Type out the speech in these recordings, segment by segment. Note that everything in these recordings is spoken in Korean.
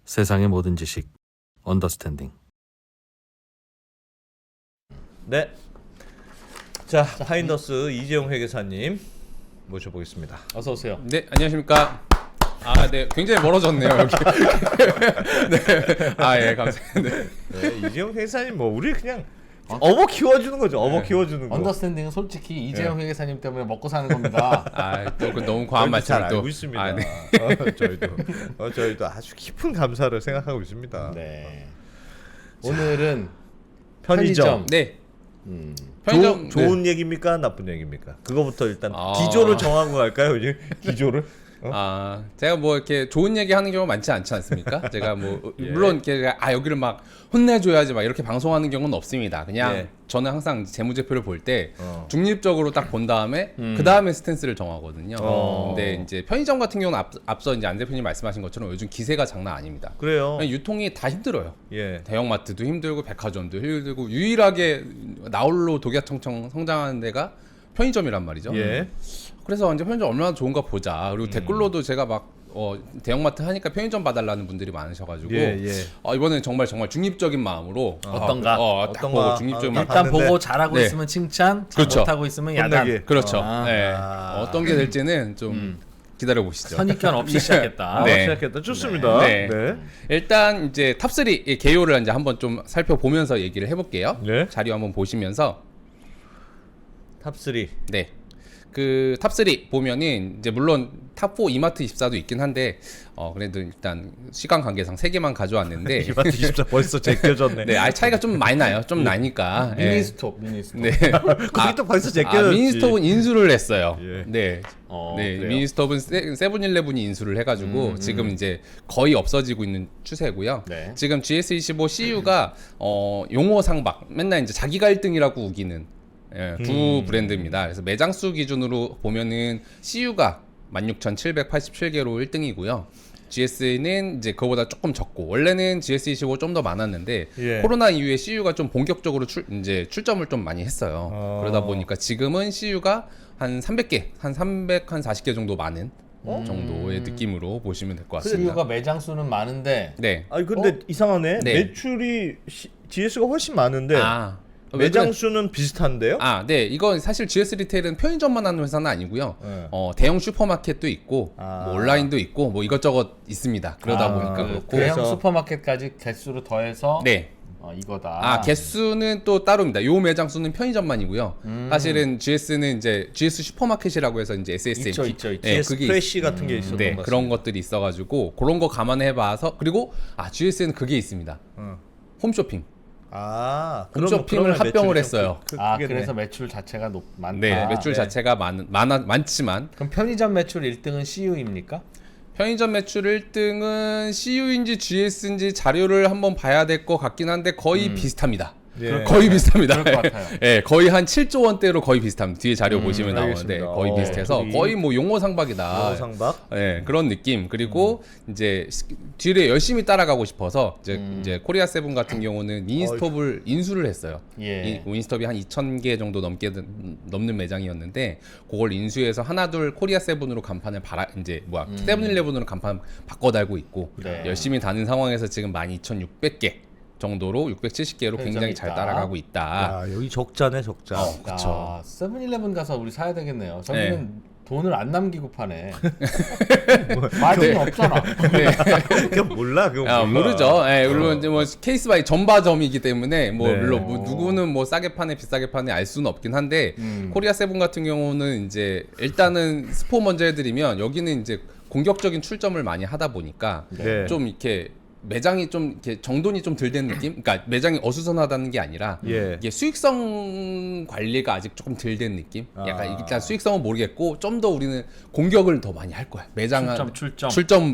세상의 모든 지식 언더스탠딩. 네. 자, 파인더스 이재용 회계사님 모셔보겠습니다. 어서 오세요. 네, 안녕하십니까. 아, 네, 굉장히 멀어졌네요 여기. 네, 아, 예, 감사합니다. 네, 이재용 회계사님 뭐 우리 그냥 어버 키워주는 거죠. 어버 키워주는 거. 언더스탠딩은 솔직히 이재용 회계사님 때문에 먹고 사는 겁니다. 아, 또 그 너무 과한 저희도 잘 말씀을 또. 알고 있습니다. 아, 네. 저희도 아주 깊은 감사를 생각하고 있습니다. 네. 오늘은 편의점. 네. 좋은 네. 얘기입니까? 나쁜 얘기입니까? 그거부터 일단 아. 기조를 정하고 갈까요? 이제 기조를? 아, 제가 뭐 이렇게 좋은 얘기 하는 경우 많지 않지 않습니까? 제가 뭐 예. 물론 이렇게 여기를 막 혼내줘야지 막 이렇게 방송하는 경우는 없습니다. 그냥 예. 저는 항상 재무제표를 볼 때 어. 중립적으로 딱 본 다음에 그 다음에 스탠스를 정하거든요. 어. 근데 이제 편의점 같은 경우는 앞서 이제 안 대표님 말씀하신 것처럼 요즘 기세가 장난 아닙니다. 그래요. 유통이 다 힘들어요. 예. 대형마트도 힘들고 백화점도 힘들고 유일하게 나홀로 독야청청 성장하는 데가 편의점이란 말이죠. 예. 그래서 이제 편의점 얼마나 좋은가 보자. 그리고 댓글로도 제가 막 대형마트 하니까 편의점 봐달라는 분들이 많으셔가지고 예, 예. 이번엔 정말 중립적인 마음으로 어떤가? 딱 어떤가? 보고 중립적인 마음. 일단 봤는데. 보고 잘하고 네. 있으면 칭찬, 잘 그렇죠. 못하고 있으면 야단. 혼내기. 그렇죠. 아. 네. 아. 어떤 게 될지는 좀 기다려 보시죠. 선입견 없이 시작했다. 네. 시작했다. 좋습니다. 네. 네. 일단 이제 탑3 개요를 이제 한번 좀 살펴보면서 얘기를 해볼게요. 네. 자료 한번 보시면서 탑3. 네. 그 탑3 보면은 이제 물론 탑4 이마트 24도 있긴 한데 그래도 일단 시간 관계상 3개만 가져왔는데 이마트 24 벌써 제껴졌네. 네, 차이가 좀 많이 나요. 좀 나니까. 예. 미니스톱. 네. 거기도 벌써 제껴졌지. 미니스톱은 인수를 했어요. 예. 네. 네, 그래요? 미니스톱은 세븐일레븐이 인수를 해가지고 지금 이제 거의 없어지고 있는 추세고요. 네. 지금 GS25 CU가 용호 상박 맨날 이제 자기가 1등이라고 우기는 두 브랜드입니다. 그래서 매장 수 기준으로 보면은 CU가 16,787개로 1등이고요. GS는 이제 그거보다 조금 적고 원래는 GS25 좀 더 많았는데 예. 코로나 이후에 CU가 좀 본격적으로 출점을 좀 많이 했어요. 그러다 보니까 지금은 CU가 한 300개, 한 40개 정도 많은 정도의 느낌으로 보시면 될 것 같습니다. CU가 매장 수는 많은데 네. 아니 근데 이상하네. 네. 매출이 GS가 훨씬 많은데 왜 매장 그래? 수는 비슷한데요? 네. 이건 사실 GS 리테일은 편의점만 하는 회사는 아니고요. 네. 대형 슈퍼마켓도 있고, 뭐 온라인도 있고, 뭐 이것저것 있습니다. 그러다 보니까 그렇고. 대형 그래서- 슈퍼마켓까지 개수를 더해서 네. 이거다. 개수는 또 따로입니다. 요 매장 수는 편의점만이고요. 사실은 GS는 이제 GS 슈퍼마켓이라고 해서 이제 SSMP. 있죠. 네, GS 그게 프레시 같은 게 있었던 네, 것 그런 같습니다. 것들이 있어가지고 그런 거 감안해봐서 그리고 GS는 그게 있습니다. 홈쇼핑. 홈쇼핑을 합병을 했어요. 그래서 매출 자체가 많다. 네, 매출 네. 자체가 많지만 그럼 편의점 매출 1등은 CU입니까? 편의점 매출 1등은 CU인지 GS인지 자료를 한번 봐야 될 것 같긴 한데 거의 비슷합니다. 예. 거의 비슷합니다. 그럴 것 같아요. 예, 거의 한 7조 원대로 거의 비슷합니다. 뒤에 자료 보시면 나오는데 알겠습니다. 거의 비슷해서 둘이 거의 뭐 용어상박이다. 상박. 예, 그런 느낌. 그리고 이제 뒤를 열심히 따라가고 싶어서 이제 코리아 세븐 같은 경우는 미니스톱을 인수를 했어요. 예. 미니스톱이 한 2,000개 정도 넘는 매장이었는데 그걸 인수해서 하나둘 코리아 세븐으로 간판을 세븐일레븐으로 간판 바꿔 달고 있고 네. 열심히 다는 상황에서 지금 12,600개 정도로 670개로 굉장히 잘 있다. 따라가고 있다. 야, 여기 적자네, 적자. 그쵸. 세븐일레븐 가서 우리 사야 되겠네요. 저기는 네. 돈을 안 남기고 파네. 마진이 없잖아. 그거 몰라, 그거 몰라. 모르죠. 예, 물론 이제 뭐 케이스 바이 전바점이기 때문에 뭐 네. 물론 뭐 누구는 뭐 싸게 파네 비싸게 파네 알 수는 없긴 한데 코리아 세븐 같은 경우는 이제 일단은 스포 먼저 해드리면 여기는 이제 공격적인 출점을 많이 하다 보니까 네. 좀 이렇게 매장이 좀 이렇게 정돈이 좀 덜 된 느낌? 그러니까 매장이 어수선하다는 게 아니라 예. 이게 수익성 관리가 아직 조금 덜 된 느낌? 약간 아. 일단 수익성은 모르겠고 좀 더 우리는 공격을 더 많이 할 거야. 매장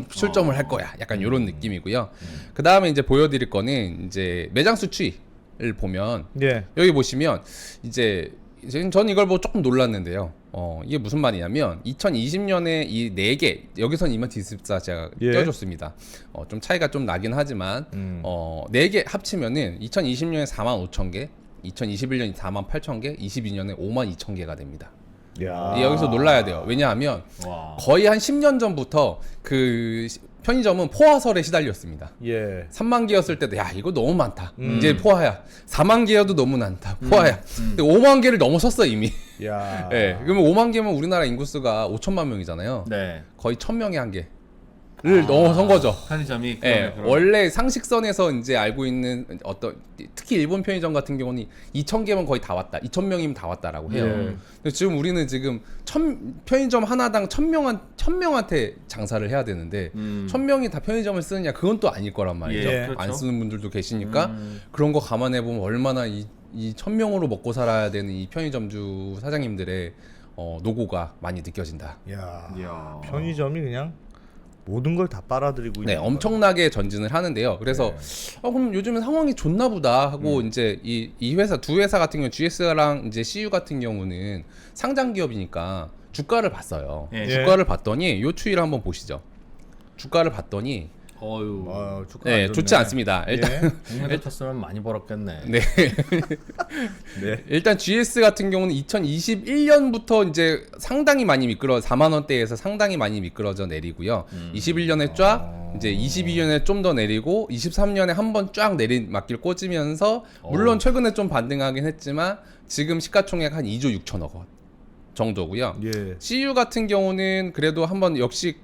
출점을 할 거야. 약간 이런 느낌이고요. 그 다음에 이제 보여드릴 거는 이제 매장 수 추이를 보면 예. 여기 보시면 이제 전 이걸 보고 조금 놀랐는데요. 이게 무슨 말이냐면 2020년에 이 4개 여기선 이마트 24 제가 예. 떼어줬습니다. 좀 차이가 좀 나긴 하지만 4개 합치면은 2020년에 45,000개, 2021년에 48,000개, 22년에 52,000개가 됩니다. 야. 여기서 놀라야 돼요. 왜냐하면 와. 거의 한 10년 전부터 그 편의점은 포화설에 시달렸습니다. 예. 3만 개였을 때도 야 이거 너무 많다. 이제 포화야. 4만 개여도 너무 많다. 포화야. 근데 5만 개를 넘어섰어 이미. 야. 예. 그러면 5만 개면 우리나라 인구수가 5천만 명이잖아요. 네. 거의 1,000명에 한 개를 넘어선 거죠. 편의점이 예, 원래 상식선에서 이제 알고 있는 어떤 특히 일본 편의점 같은 경우는 2,000개면 거의 다 왔다. 2,000명이면 다 왔다라고 해요. 예. 근데 지금 우리는 지금 편의점 하나당 1,000명한테 장사를 해야 되는데 1,000명이 다 편의점을 쓰느냐 그건 또 아닐 거란 말이죠. 예. 그렇죠. 안 쓰는 분들도 계시니까 그런 거 감안해 보면 얼마나 이 1,000명으로 먹고 살아야 되는 이 편의점주 사장님들의 노고가 많이 느껴진다. 야. 이야. 편의점이 그냥 모든 걸 다 빨아들이고 네, 있는 엄청나게 전진을 하는데요. 그래서 그럼 요즘은 상황이 좋나 보다 하고 이제 이 회사 두 회사 같은 경우 GS랑 이제 CU 같은 경우는 상장 기업이니까 주가를 봤어요. 예. 주가를 봤더니 요 추이를 한번 보시죠. 주가를 봤더니 어유. 주가 네, 안 좋네. 좋지 않습니다. 일단 동네도 쳤으면 많이 벌었겠네. 네. 네. 일단 GS 같은 경우는 2021년부터 이제 상당히 많이 4만 원대에서 상당히 많이 미끄러져 내리고요. 21년에 쫙 이제 22년에 좀 더 내리고 23년에 한 번 쫙 내리막길 꽂으면서 물론 최근에 좀 반등하긴 했지만 지금 시가총액 한 2조 6천억 원 정도고요. 예. CU 같은 경우는 그래도 한번 역시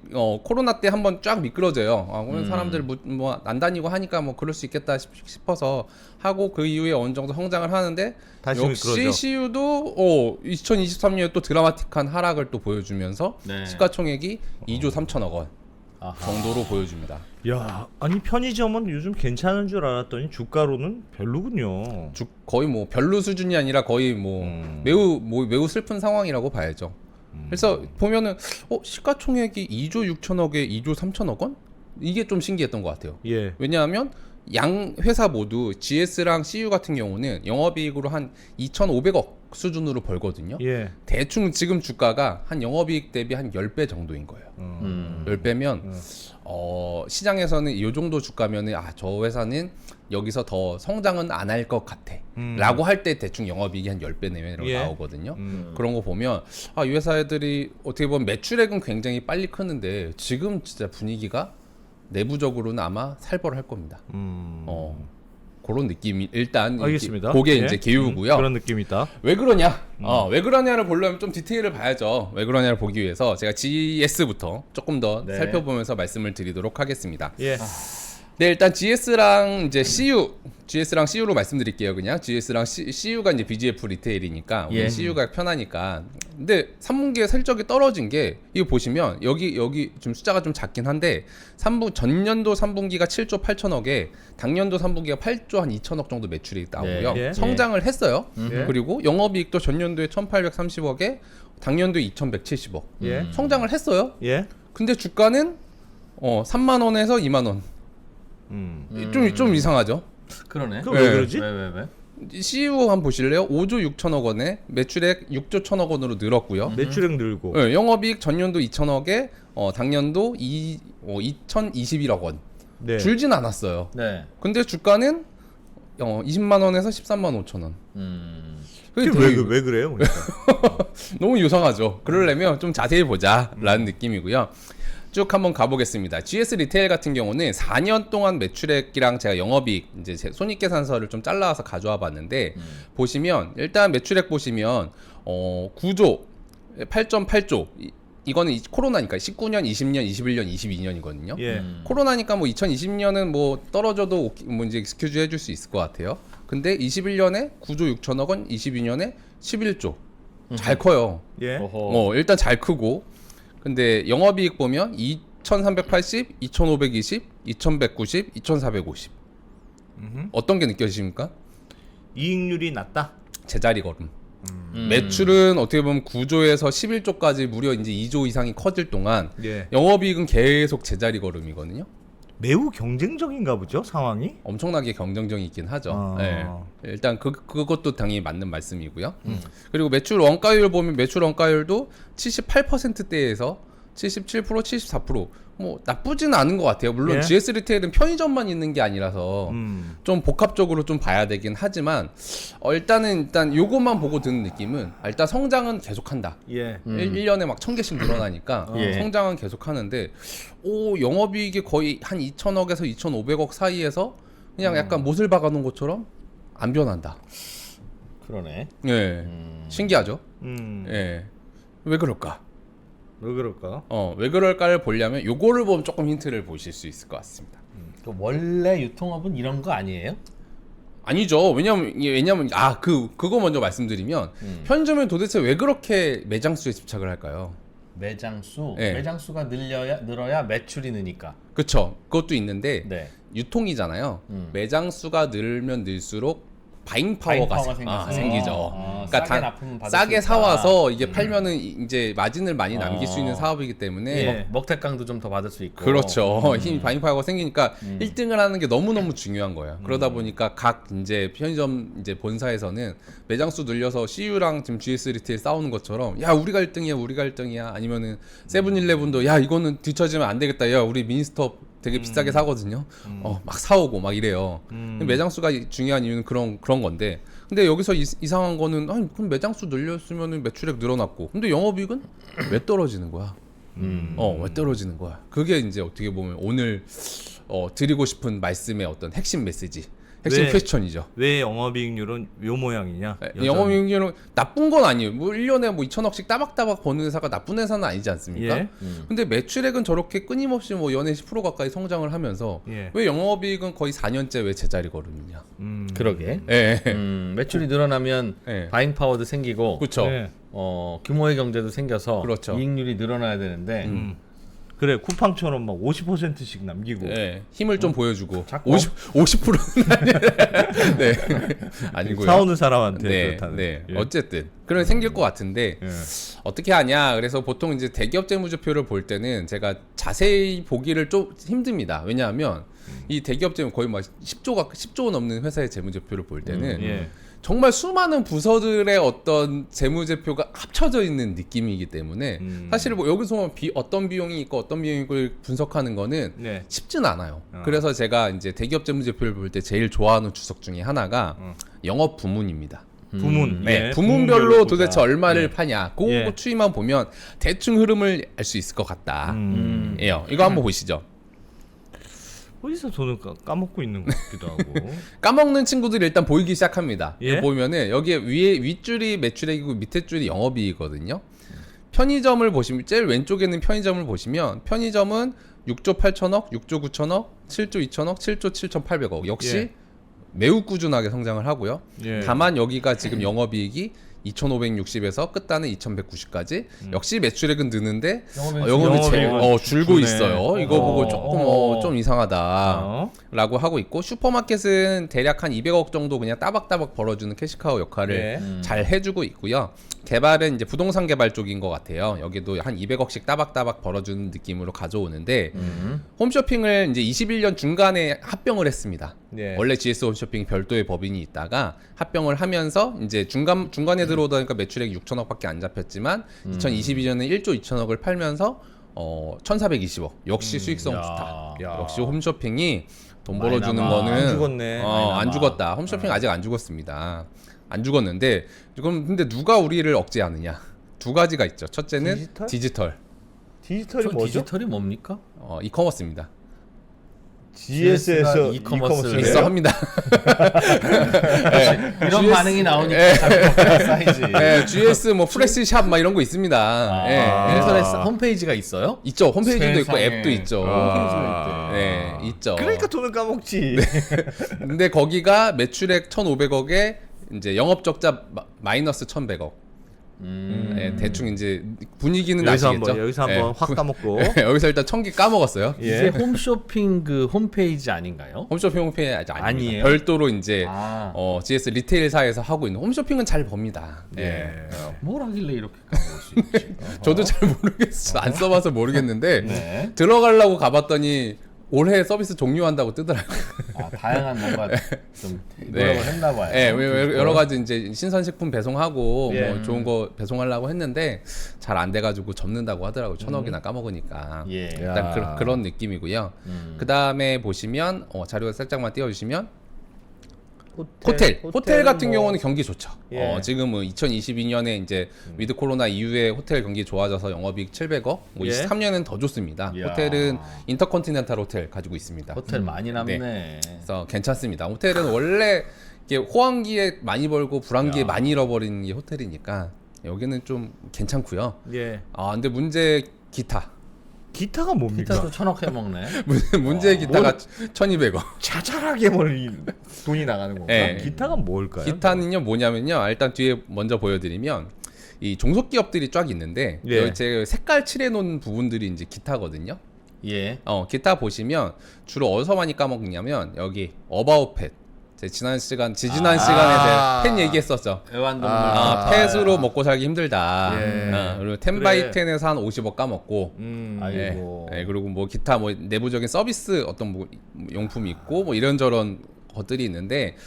코로나 때 한번 쫙 미끄러져요. 그러면 사람들 뭐 안 다니고 하니까 뭐 그럴 수 있겠다 싶어서 하고 그 이후에 어느 정도 성장을 하는데 다시 역시 미끄러져. CU도 2023년에 또 드라마틱한 하락을 또 보여주면서 네. 시가총액이 2조 3천억 원 아하. 정도로 보여줍니다. 야, 아니 편의점은 요즘 괜찮은 줄 알았더니 주가로는 별로군요. 거의 뭐 별로 수준이 아니라 거의 뭐 매우 슬픈 상황이라고 봐야죠. 그래서 보면은 시가총액이 2조 6천억에 2조 3천억 원? 이게 좀 신기했던 것 같아요. 예. 왜냐하면 양 회사 모두 GS랑 CU 같은 경우는 영업이익으로 한 2,500억 수준으로 벌거든요. 예. 대충 지금 주가가 한 영업이익 대비 한 10배 정도인 거예요. 10배면 시장에서는 이 정도 주가면은 저 회사는 여기서 더 성장은 안 할 것 같아 라고 할 때 대충 영업이익이 한 10배 내외로 예. 나오거든요. 그런 거 보면 이 회사 애들이 어떻게 보면 매출액은 굉장히 빨리 크는데 지금 진짜 분위기가 내부적으로는 아마 살벌할 겁니다. 그런 느낌이 일단 알겠습니다. 그게 예. 이제 기우고요. 그런 느낌이 있다. 왜 그러냐? 왜 그러냐를 보려면 좀 디테일을 봐야죠. 왜 그러냐를 보기 위해서 제가 GS부터 조금 더 네. 살펴보면서 말씀을 드리도록 하겠습니다. 예. 네, 일단 GS랑 이제 GS랑 CU로 말씀드릴게요. 그냥 GS랑 CU가 이제 BGF 리테일이니까 예. CU가 편하니까. 근데 3분기에 실적이 떨어진 게 이거 보시면 여기 좀 숫자가 좀 작긴 한데 전년도 3분기가 7조 8천억에 당년도 3분기가 8조 한 2천억 정도 매출이 나오고요. 네. 예. 성장을 했어요. 예. 그리고 영업이익도 전년도에 1,830억에 당년도에 2,170억. 예. 성장을 했어요. 예. 근데 주가는 3만 원에서 2만 원. 좀 이상하죠. 그러네. 그럼 왜 예. 그러지? 왜? CU 한번 보실래요? 5조 6천억 원에 매출액 6조 1천억 원으로 늘었고요. 매출액 늘고. 예, 영업이익 전년도 2천억에 당년도 2,021억 원. 네. 줄진 않았어요. 네. 근데 주가는 20만 원에서 13만 5천 원. 그게 그게 왜 그래요? 그러니까. 너무 유성하죠. 그러려면 좀 자세히 보자라는 느낌이고요. 쭉 한번 가보겠습니다. GS 리테일 같은 경우는 4년 동안 매출액이랑 제가 영업이익 이제 제 손익계산서를 좀 잘라서 가져와 봤는데 보시면 일단 매출액 보시면 9조 8.8조 이거는 코로나니까 19년, 20년, 21년, 22년이거든요. 예. 코로나니까 뭐 2020년은 뭐 떨어져도 뭐 이제 스큐즈 해줄 수 있을 것 같아요. 근데 21년에 9조 6천억 원, 22년에 11조 잘 커요. 예. 어허. 일단 잘 크고 근데 영업이익 보면 2,380, 2,520, 2,190, 2,450 어떤 게 느껴지십니까? 이익률이 낮다. 제자리 걸음. 매출은 어떻게 보면 9조에서 11조까지 무려 이제 2조 이상이 커질 동안 예. 영업이익은 계속 제자리 걸음이거든요. 매우 경쟁적인가 보죠, 상황이. 엄청나게 경쟁력이 있긴 하죠. 아. 네. 일단 그것도 당연히 맞는 말씀이고요. 그리고 매출 원가율 보면 매출 원가율도 78%대에서 77%, 74%뭐 나쁘지는 않은 것 같아요. 물론 예? GS 리테일은 편의점만 있는 게 아니라서 좀 복합적으로 좀 봐야 되긴 하지만 일단 요것만 보고 드는 느낌은 일단 성장은 계속한다. 예. 1년에 막 1000개씩 늘어나니까 예. 성장은 계속하는데 영업이익이 거의 한 2천억에서 2,500억 사이에서 그냥 약간 못을 박아놓은 것처럼 안 변한다. 그러네. 예, 신기하죠. 음. 예, 왜 그럴까? 왜 그럴까? 왜 그럴까를 보려면 요거를 보면 조금 힌트를 보실 수 있을 것 같습니다. 그 원래 유통업은 이런 거 아니에요? 아니죠. 왜냐면 그거 먼저 말씀드리면 편의점은 도대체 왜 그렇게 매장 수에 집착을 할까요? 매장 수. 네. 매장 수가 늘어야 매출이 느니까. 그쵸. 그것도 있는데 네. 유통이잖아요. 매장 수가 늘면 늘수록 바잉 파워가 생기죠. 그러니까 싸게 납품 받을 싸게 수 있다. 사와서 이게 팔면은 이제 마진을 많이 남길 수 있는 사업이기 때문에 예. 먹태깡도 좀 더 받을 수 있고. 그렇죠. 힘 바잉 파워가 생기니까 1등을 하는 게 너무너무 중요한 거예요. 그러다 보니까 각 이제 편의점 이제 본사에서는 매장 수 늘려서 CU랑 지금 GS 리테일 싸우는 것처럼 야, 우리가 1등이야. 우리가 1등이야. 아니면은 세븐일레븐도 야, 이거는 뒤처지면 안 되겠다. 야, 우리 미니스톱 되게 비싸게 사거든요. 막 사오고 막 이래요. 매장 수가 중요한 이유는 그런 건데, 근데 여기서 이상한 거는 아니 그럼 매장 수 늘렸으면 매출액 늘어났고, 근데 영업이익은 왜 떨어지는 거야? 왜 떨어지는 거야? 그게 이제 어떻게 보면 오늘 드리고 싶은 말씀의 어떤 핵심 메시지, 핵심 왜? 퀘스천이죠. 왜 영업이익률은 요 모양이냐? 여전히. 영업이익률은 나쁜 건 아니에요. 뭐 1년에 뭐 2천억씩 따박따박 버는 회사가 나쁜 회사는 아니지 않습니까? 예. 근데 매출액은 저렇게 끊임없이 뭐 연에 10% 가까이 성장을 하면서 예. 왜 영업이익은 거의 4년째 왜 제자리 걸음이냐? 그러게. 예. 매출이 늘어나면 예. 바잉 파워도 생기고 그렇죠. 네. 규모의 경제도 생겨서 그렇죠. 이익률이 늘어나야 되는데 그래 쿠팡처럼 막 50%씩 남기고. 예. 힘을 좀 보여주고 자꾸? 50%는 아니 네. 아니고요. 사오는 사람한테 네, 그렇다는. 네. 예. 어쨌든 그런 생길 것 같은데 예. 어떻게 하냐? 그래서 보통 이제 대기업 재무제표를 볼 때는 제가 자세히 보기를 좀 힘듭니다. 왜냐하면 이 대기업 재무 거의 막 10조 넘는 회사의 재무제표를 볼 때는 예. 정말 수많은 부서들의 어떤 재무제표가 합쳐져 있는 느낌이기 때문에 사실 뭐 여기서 어떤 비용이 있고 어떤 비용을 분석하는 거는 네. 쉽진 않아요. 그래서 제가 이제 대기업 재무제표를 볼 때 제일 좋아하는 주석 중에 하나가 영업 부문입니다. 부문. 네, 예. 부문별로 부문별로 도대체 보자. 얼마를 예. 파냐. 그 예. 추이만 보면 대충 흐름을 알 수 있을 것 같다. 예요. 이거 한번 보시죠. 어디서 돈을 까먹고 있는 것 같기도 하고. 까먹는 친구들이 일단 보이기 시작합니다. 예? 이거 보면은 여기에 윗줄이 매출액이고 밑에 줄이 영업이익이거든요. 편의점을 보시면 제일 왼쪽에는 편의점을 보시면 편의점은 6조 8천억, 6조 9천억, 7조 2천억, 7조 7,800억. 역시 예. 매우 꾸준하게 성장을 하고요. 예. 다만 여기가 지금 영업이익이 2,560에서 끝단은 2,190까지 역시 매출액은 느는데 영업이 줄고 주네. 있어요. 이거 보고 조금 좀 이상하다 라고 하고 있고, 슈퍼마켓은 대략 한 200억 정도 그냥 따박따박 벌어주는 캐시카우 역할을 예. 잘 해주고 있고요. 개발은 이제 부동산 개발 쪽인 것 같아요. 여기도 한 200억씩 따박따박 벌어주는 느낌으로 가져오는데 홈쇼핑을 이제 21년 중간에 합병을 했습니다. 예. 원래 GS 홈쇼핑 별도의 법인이 있다가 합병을 하면서 이제 중간에 들어오다 보니까 매출액이 6천억밖에 안 잡혔지만 2022년에 1조 2천억을 팔면서 1,420억 역시 수익성 야. 좋다. 야. 역시 홈쇼핑이 돈 많이 벌어주는 남아. 거는 안 죽었네. 안 죽었다. 홈쇼핑 아직 안 죽었습니다. 안 죽었는데 그럼 근데 누가 우리를 억제하느냐? 두 가지가 있죠. 첫째는 디지털. 디지털이 뭐죠? 디지털이 뭡니까? 이커머스입니다. GS에서 이커머스를 있어 합니다. 이런 GS 반응이 나오니까 자꾸 사이즈. 네, GS 뭐 프레시샵 막 이런 거 있습니다. 예, 인터넷 홈페이지가 있어요? 있죠. 홈페이지도 있고 세상에. 앱도 있죠. 홈페이지가 네, 있죠. 그러니까 돈을 까먹지. 근데 거기가 매출액 1,500억에 이제 영업 적자 마이너스 1,100억. 네, 대충 이제 분위기는 아시겠죠? 여기서 한번 확 까먹고. 여기서 일단 1,000개 까먹었어요. 예. 이게 홈쇼핑 그 홈페이지 아닌가요? 홈쇼핑 홈페이지 아직 아닙니다. 아니에요? 별도로 이제 아. GS 리테일사에서 하고 있는 홈쇼핑은 잘 법니다. 예. 뭘 하길래 이렇게 까먹을 수 있지? 저도 잘 모르겠어요. 안 써봐서 모르겠는데 네. 들어가려고 가봤더니 올해 서비스 종료한다고 뜨더라고요. 아, 다양한 뭔가 좀 네. 노력을 했나 봐요. 네, 여러 가지 이제 신선식품 배송하고 예. 뭐 좋은 거 배송하려고 했는데 잘 안 돼가지고 접는다고 하더라고요. 1,000억이나 까먹으니까. 예. 야. 일단 그런 느낌이고요. 그 다음에 보시면 자료 살짝만 띄워주시면 호텔 같은 뭐 경우는 경기 좋죠. 예. 지금은 2022년에 이제 위드 코로나 이후에 호텔 경기 좋아져서 영업이익 700억, 뭐 예. 23년은 더 좋습니다. 이야. 호텔은 인터컨티넨탈 호텔 가지고 있습니다. 호텔 많이 남네. 그래서 괜찮습니다. 호텔은 원래 이게 호황기에 많이 벌고 불황기에 야. 많이 잃어버리는 게 호텔이니까 여기는 좀 괜찮고요. 예. 근데 문제 기타가 뭡니까? 피자도 1,000억 해먹네. 문제 기타가 1,200억. 자잘하게 돈이 나가는 건가? 예. 기타가 뭘까요? 기타는요 뭐냐면요, 일단 뒤에 먼저 보여드리면 이 종속 기업들이 쫙 있는데 예. 여기 제 색깔 칠해놓은 부분들이 이제 기타거든요. 예. 기타 보시면 주로 어디서 많이 까먹냐면 여기 어바웃팻. 지지난 시간에 팬 얘기했었죠. 애완동물. 펫으로 먹고 살기 힘들다. 예. 그리고 10x10에서 한 50억 까먹고. 아이고. 예, 그리고 뭐 기타 뭐 내부적인 서비스 어떤 뭐 용품이 있고 뭐 이런저런 것들이 있는데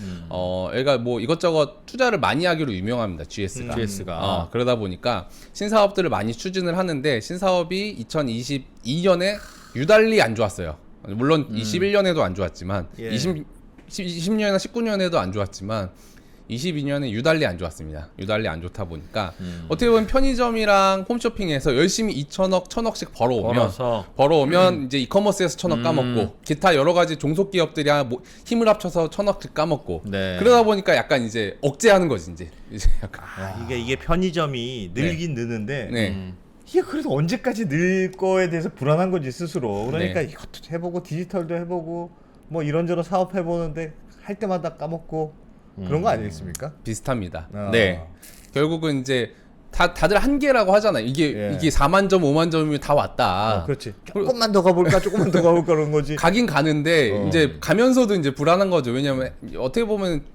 얘가 뭐 이것저것 투자를 많이 하기로 유명합니다. GS가. GS가. 그러다 보니까 신사업들을 많이 추진을 하는데 신사업이 2022년에 유달리 안 좋았어요. 물론 21년에도 안 좋았지만 예. 20년이나 19년에도 안 좋았지만 22년에 유달리 안 좋았습니다. 유달리 안 좋다 보니까 어떻게 보면 편의점이랑 홈쇼핑에서 열심히 2천억, 1,000억씩 벌어오면 이제 이커머스에서 1,000억 까먹고 기타 여러 가지 종속 기업들이 힘을 합쳐서 1,000억씩 까먹고 네. 그러다 보니까 약간 이제 억제하는 거지 이제 약간. 이게 편의점이 늘긴 느는데 네. 이게 그래도 언제까지 늘 거에 대해서 불안한 거지 스스로. 그러니까 네. 이것도 해보고 디지털도 해보고 뭐 이런저런 사업 해보는데 할 때마다 까먹고 그런 거 아니겠습니까? 비슷합니다. 아. 네. 결국은 이제 다들 한계라고 하잖아요. 이게 4만 점, 5만 점이면 다 왔다. 그렇지. 조금만 더 가볼까, 조금만 더 가볼까 그런 거지. 가긴 가는데 이제 가면서도 이제 불안한 거죠. 왜냐면 어떻게 보면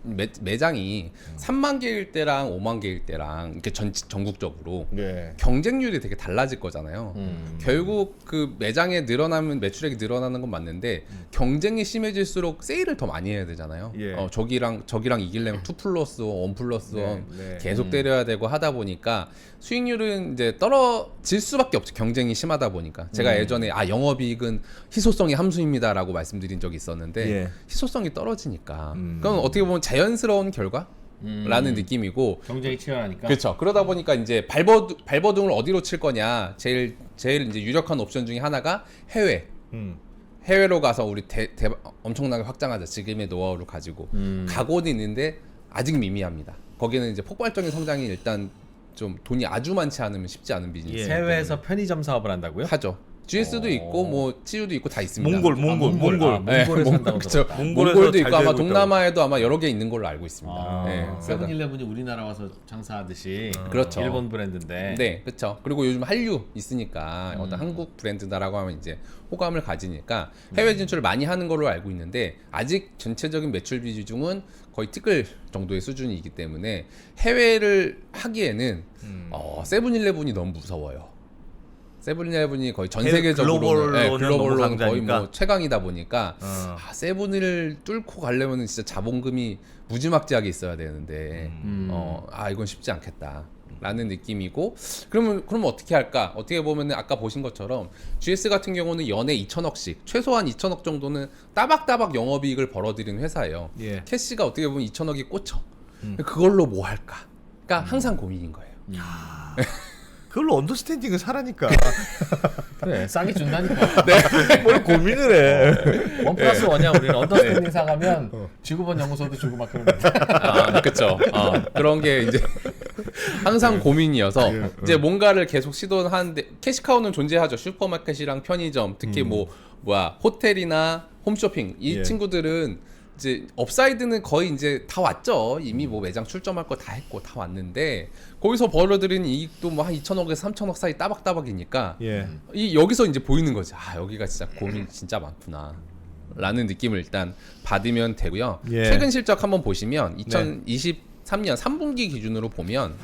매장이 3만 개일 때랑 5만 개일 때랑 이렇게 전국적으로 네. 경쟁률이 되게 달라질 거잖아요. 결국 그 매장에 늘어나면 매출액이 늘어나는 건 맞는데 경쟁이 심해질수록 세일을 더 많이 해야 되잖아요. 예. 저기랑 이기려면 2+1, 1+1 네. 계속 때려야 되고 하다 보니까 수익률은 이제 떨어질 수밖에 없죠. 경쟁이 심하다 보니까. 제가 예전에 영업이익은 희소성이 함수입니다라고 말씀드린 적이 있었는데 예. 희소성이 떨어지니까 그건 어떻게 보면 자연스러운 결과라는 느낌이고 경쟁이 치열하니까. 그렇죠. 그러다 보니까 이제 발버둥을 어디로 칠 거냐. 제일 이제 유력한 옵션 중에 하나가 해외. 해외로 가서 우리 엄청나게 확장하자. 지금의 노하우를 가지고 가고는 있는데 아직 미미합니다. 거기는 이제 폭발적인 성장이 일단 좀 돈이 아주 많지 않으면 쉽지 않은 비즈니스. 해외에서 편의점 사업을 한다고요? 하죠. GS도 있고 뭐 CU도 있고 다 있습니다. 몽골. 몽골에 산다고 그쵸. 들었다. 몽골도 있고 잘 아마 되고 동남아에도 아마 여러 개 있는 걸로 알고 있습니다. 네. 세븐일레븐이 우리나라 와서 장사하듯이 그렇죠. 일본 브랜드인데. 네, 그렇죠. 그리고 요즘 한류 있으니까 어떤 한국 브랜드다라고 하면 이제 호감을 가지니까 해외 진출을 많이 하는 걸로 알고 있는데 아직 전체적인 매출 비중은 거의 티끌 정도의 수준이기 때문에 해외를 하기에는 세븐일레븐이 너무 무서워요. 세븐일레븐이 거의 전 세계적으로는 글로벌로는 거의 뭐 최강이다 보니까 세븐을 뚫고 가려면 진짜 자본금이 무지막지하게 있어야 되는데 이건 쉽지 않겠다라는 느낌이고 그러면 어떻게 할까? 어떻게 보면 아까 보신 것처럼 GS 같은 경우는 연에 2천억씩 최소한 2천억 정도는 따박따박 영업이익을 벌어들이는 회사예요. 예. 캐시가 어떻게 보면 2천억이 꽂혀. 그걸로 뭐 할까?가 항상 고민인 거예요. 그걸로 언더스탠딩을 사라니까. 그래 싸게 준다니까. 뭘 고민을 해. 원 플러스 원이야. 우리는 언더스탠딩 사가면 지구본 연구소도 주고 막 그러는데. 그렇죠. 그런 게 이제 항상 고민이어서 이제 뭔가를 계속 시도는 하는데 캐시카우는 존재하죠. 슈퍼마켓이랑 편의점, 특히 호텔이나 홈쇼핑 이 친구들은 이제 업사이드는 거의 이제 다 왔죠. 이미 뭐 매장 출점할 거 다 했고 다 왔는데 거기서 벌어들이는 이익도 뭐 한 2천억에서 3천억 사이 따박따박이니까 예. 여기서 이제 보이는 거지. 여기가 진짜 고민 진짜 많구나. 라는 느낌을 일단 받으면 되고요. 예. 최근 실적 한번 보시면 2023년 3분기 기준으로 보면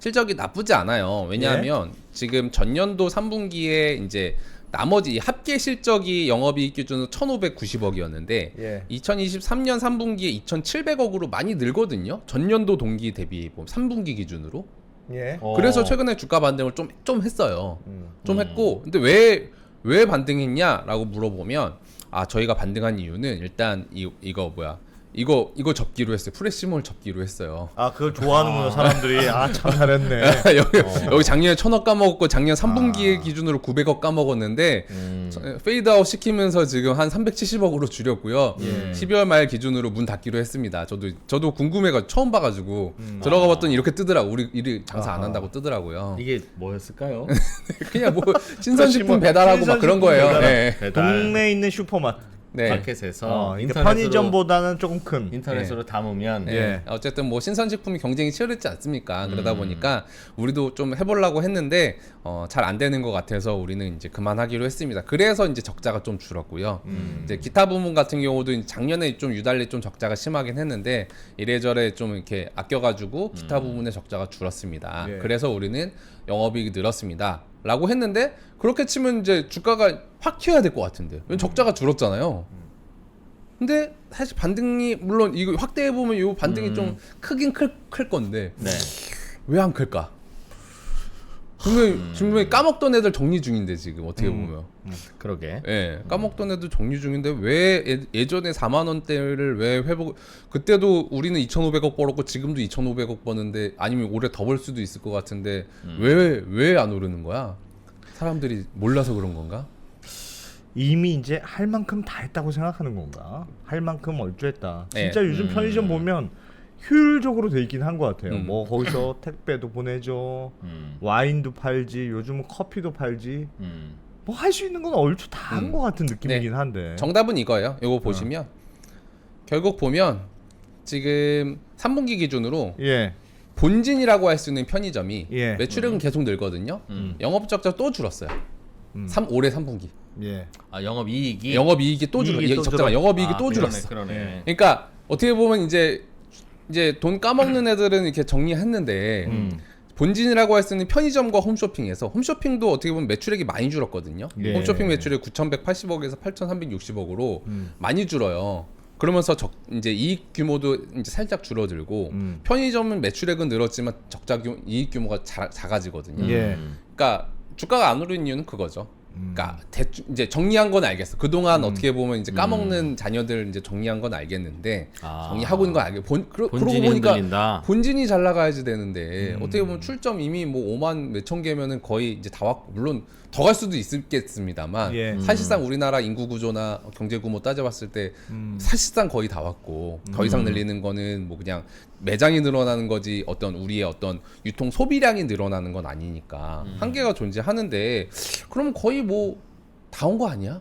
실적이 나쁘지 않아요. 왜냐하면 지금 전년도 3분기에 이제 나머지 합계 실적이 영업이익 기준으로 1,590억이었는데 예. 2023년 3분기에 2,700억으로 많이 늘거든요. 전년도 동기 대비 3분기 기준으로. 예. 그래서 최근에 주가 반등을 좀 했어요. 음. 좀 했고, 근데 왜 반등했냐라고 물어보면, 저희가 반등한 이유는 일단 이거 접기로 했어요. 프레시몰 접기로 했어요. 아, 그걸 좋아하는구나 사람들이. 아, 참 잘했네. 여기 작년에 1,000억 까먹었고 작년 3분기 기준으로 900억 까먹었는데 페이드아웃 시키면서 지금 한 370억으로 줄였고요. 12월 말 기준으로 문 닫기로 했습니다. 저도 궁금해가지고 처음 봐가지고 들어가 봤더니 이렇게 뜨더라고. 우리 장사 안 한다고 뜨더라고요. 이게 뭐였을까요? 그냥 뭐 신선식품 배달하고 막 그런 거예요. 네. 동네에 있는 슈퍼마트. 네. 마켓에서 그러니까 편의점보다는 조금 큰. 인터넷으로 담으면 예. 어쨌든 뭐 신선식품이 경쟁이 치열했지 않습니까? 그러다 보니까 우리도 좀 해보려고 했는데 잘 안 되는 것 같아서 우리는 이제 그만하기로 했습니다. 그래서 이제 적자가 좀 줄었고요. 이제 기타 부문 같은 경우도 이제 작년에 좀 유달리 좀 적자가 심하긴 했는데 이래저래 좀 이렇게 아껴가지고 기타 부문의 적자가 줄었습니다. 예. 그래서 우리는 영업이익이 늘었습니다. 라고 했는데 그렇게 치면 이제 주가가 확 튀어야 될 것 같은데 적자가 줄었잖아요. 근데 사실 반등이 물론 이거 확대해 보면 이 반등이 좀 크긴 클 건데 네. 왜 안 클까? 분명히 까먹던 애들 정리 중인데 지금 어떻게 보면 그러게. 예, 까먹던 애들 정리 중인데 왜 예전에 4만 원대를 왜 회복 그때도 우리는 2,500억 벌었고 지금도 2,500억 버는데 아니면 올해 더 벌 수도 있을 것 같은데 왜 안 오르는 거야? 사람들이 몰라서 그런 건가? 이미 이제 할 만큼 다 했다고 생각하는 건가? 할 만큼 얼추했다. 네. 진짜 요즘 편의점 보면 효율적으로 돼 있긴 한 것 같아요. 뭐 거기서 택배도 보내줘, 와인도 팔지, 요즘은 커피도 팔지. 뭐 할 수 있는 건 얼추 다 한 것 같은 느낌이긴 한데. 정답은 이거예요. 이거 보시면 결국 보면 지금 3분기 기준으로 예. 본진이라고 할 수 있는 편의점이 예. 매출액은 계속 늘거든요. 영업적자 또 줄었어요. 올해 3분기. 예. 영업이익이 영업이익이 또 이익이 또 적자가 영업이익이 또 그러네, 줄었어. 그러네. 그러니까 어떻게 보면 이제 돈 까먹는 애들은 이렇게 정리했는데 본진이라고 할 수 있는 편의점과 홈쇼핑에서 홈쇼핑도 어떻게 보면 매출액이 많이 줄었거든요. 예. 홈쇼핑 매출액 9,180억에서 8,360억으로 많이 줄어요. 그러면서 이제 이익 규모도 이제 살짝 줄어들고 편의점은 매출액은 늘었지만 이익 규모가 작아지거든요. 예. 그러니까 주가가 안 오르는 이유는 그거죠. 그러니까 이제 정리한 건 알겠어. 그동안 어떻게 보면 이제 까먹는 자녀들 이제 정리한 건 알겠는데 정리하고 있는 건 알겠고 그러고 본진이 보니까 흔들린다. 본진이 잘 나가야지 되는데 어떻게 보면 출점 이미 뭐 5만 몇천 개면은 거의 이제 다 왔고 물론 더 갈 수도 있겠습니다만 예. 사실상 우리나라 인구 구조나 경제 규모 따져봤을 때 사실상 거의 다 왔고 더 이상 늘리는 거는 뭐 그냥 매장이 늘어나는 거지 어떤 우리의 어떤 유통 소비량이 늘어나는 건 아니니까 한계가 존재하는데 그럼 거의 뭐 다 온 거 아니야?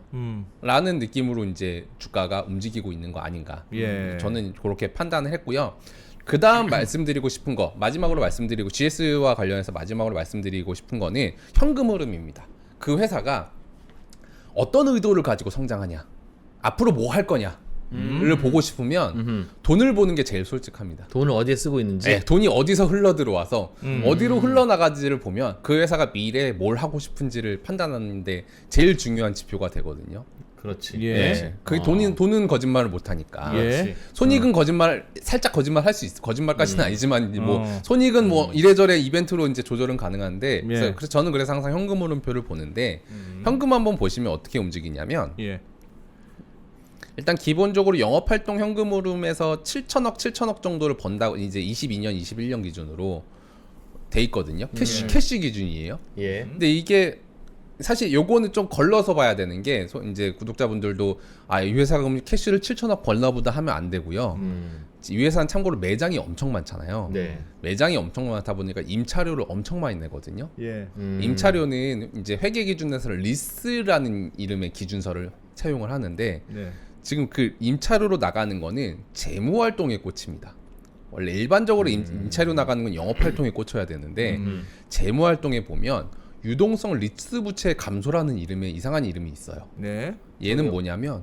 라는 느낌으로 이제 주가가 움직이고 있는 거 아닌가? 예. 저는 그렇게 판단을 했고요. 그 다음 말씀드리고 싶은 거 마지막으로 말씀드리고 GS와 관련해서 마지막으로 말씀드리고 싶은 거는 현금 흐름입니다. 그 회사가 어떤 의도를 가지고 성장하냐, 앞으로 뭐 할 거냐를 보고 싶으면 돈을 보는 게 제일 솔직합니다. 돈을 어디에 쓰고 있는지. 네, 돈이 어디서 흘러 들어와서 어디로 흘러나가지를 보면 그 회사가 미래에 뭘 하고 싶은지를 판단하는데 제일 중요한 지표가 되거든요. 그렇지. 예. 네. 그 돈은 거짓말을 못 하니까. 예. 손익은 살짝 거짓말 할 수 있어. 거짓말까지는 아니지만 뭐 어. 손익은 뭐 이래저래 이벤트로 이제 조절은 가능한데 예. 그래서 저는 항상 현금 흐름표를 보는데 현금 한번 보시면 어떻게 움직이냐면 예. 일단 기본적으로 영업활동 현금 흐름에서 7천억 정도를 번다고 이제 22년, 21년 기준으로 돼 있거든요. 캐시 기준이에요. 예. 근데 이게 사실 요거는 좀 걸러서 봐야 되는 게 이제 구독자분들도 이 회사가 그럼 캐시를 7천억 벌나 보다 하면 안 되고요. 이 회사는 참고로 매장이 엄청 많잖아요. 네. 매장이 엄청 많다 보니까 임차료를 엄청 많이 내거든요. 예. 임차료는 이제 회계 기준에서 리스라는 이름의 기준서를 채용을 하는데 네. 지금 그 임차료로 나가는 거는 재무 활동에 꽂힙니다. 원래 일반적으로 임차료 나가는 건 영업 활동에 꽂혀야 되는데 재무 활동에 보면 유동성 리츠 부채 감소라는 이름의 이상한 이름이 있어요. 네. 얘는 뭐냐면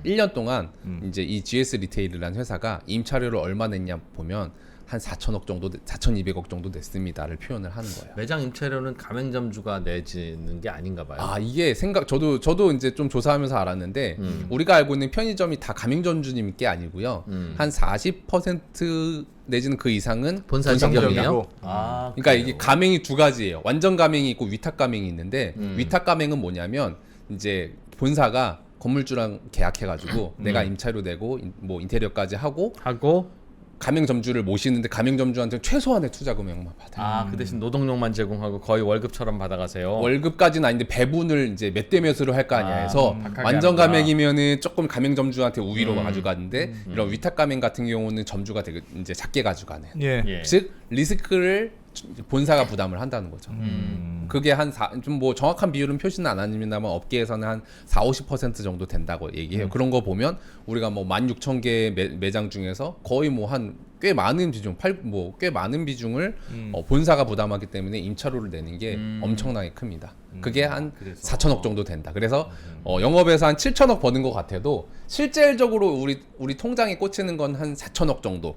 1년 동안 이제 이 GS 리테일이라는 회사가 임차료를 얼마 냈냐 보면 한 4천억 정도, 4,200억 정도 냈습니다를 표현을 하는 거예요. 매장 임차료는 가맹점주가 내지는 게 아닌가 봐요. 아 이게 저도 이제 좀 조사하면서 알았는데 우리가 알고 있는 편의점이 다 가맹점주님께 아니고요. 한 40% 내지는 그 이상은 본사 직영이요? 직영이요? 아, 그러니까 그래요? 이게 가맹이 두 가지예요. 완전 가맹이 있고 위탁 가맹이 있는데 위탁 가맹은 뭐냐면 이제 본사가 건물주랑 계약해가지고 내가 임차료 내고 뭐 인테리어까지 하고 가맹점주를 모시는데 가맹점주한테 최소한의 투자 금액만 받아요. 아, 그 대신 노동력만 제공하고 거의 월급처럼 받아가세요. 월급까지는 아닌데 배분을 이제 몇 대 몇으로 할 거 아니야 해서 박하게 완전 하는구나. 가맹이면은 조금 가맹점주한테 우위로 가져가는데 이런 위탁 가맹 같은 경우는 점주가 되게 이제 작게 가져가는. 예. 예. 즉 리스크를 본사가 부담을 한다는 거죠. 그게 한 좀 뭐 정확한 비율은 표시는 안 합니다만 업계에서는 한 4-50% 정도 된다고 얘기해요. 그런 거 보면 우리가 뭐 16,000개 매장 중에서 거의 뭐 한 꽤 많은 비중, 꽤 많은 비중을 본사가 부담하기 때문에 임차료를 내는 게 엄청나게 큽니다. 그게 한 4천억 정도 된다. 그래서 영업에서 한 7천억 버는 것 같아도 실질적으로 우리 통장에 꽂히는 건 한 4천억 정도.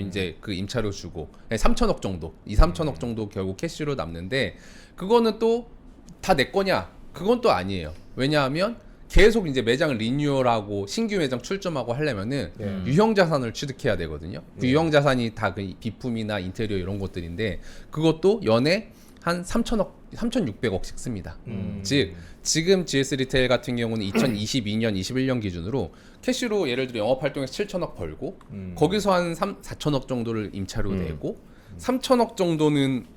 이제 그 임차료 주고 3천억 정도, 2-3천억 정도 결국 캐시로 남는데 그거는 또 다 내 거냐? 그건 또 아니에요. 왜냐하면 계속 이제 매장을 리뉴얼하고 신규 매장 출점하고 하려면은 유형 자산을 취득해야 되거든요. 그 유형 자산이 다 그 비품이나 인테리어 이런 것들인데 그것도 연에 한 3,600억씩 씁니다. 즉 지금 GS 리테일 같은 경우는 2022년, 21년 기준으로 캐시로 예를 들어 영업 활동에서 7천억 벌고 거기서 한 4천억 정도를 임차료 내고 3천억 정도는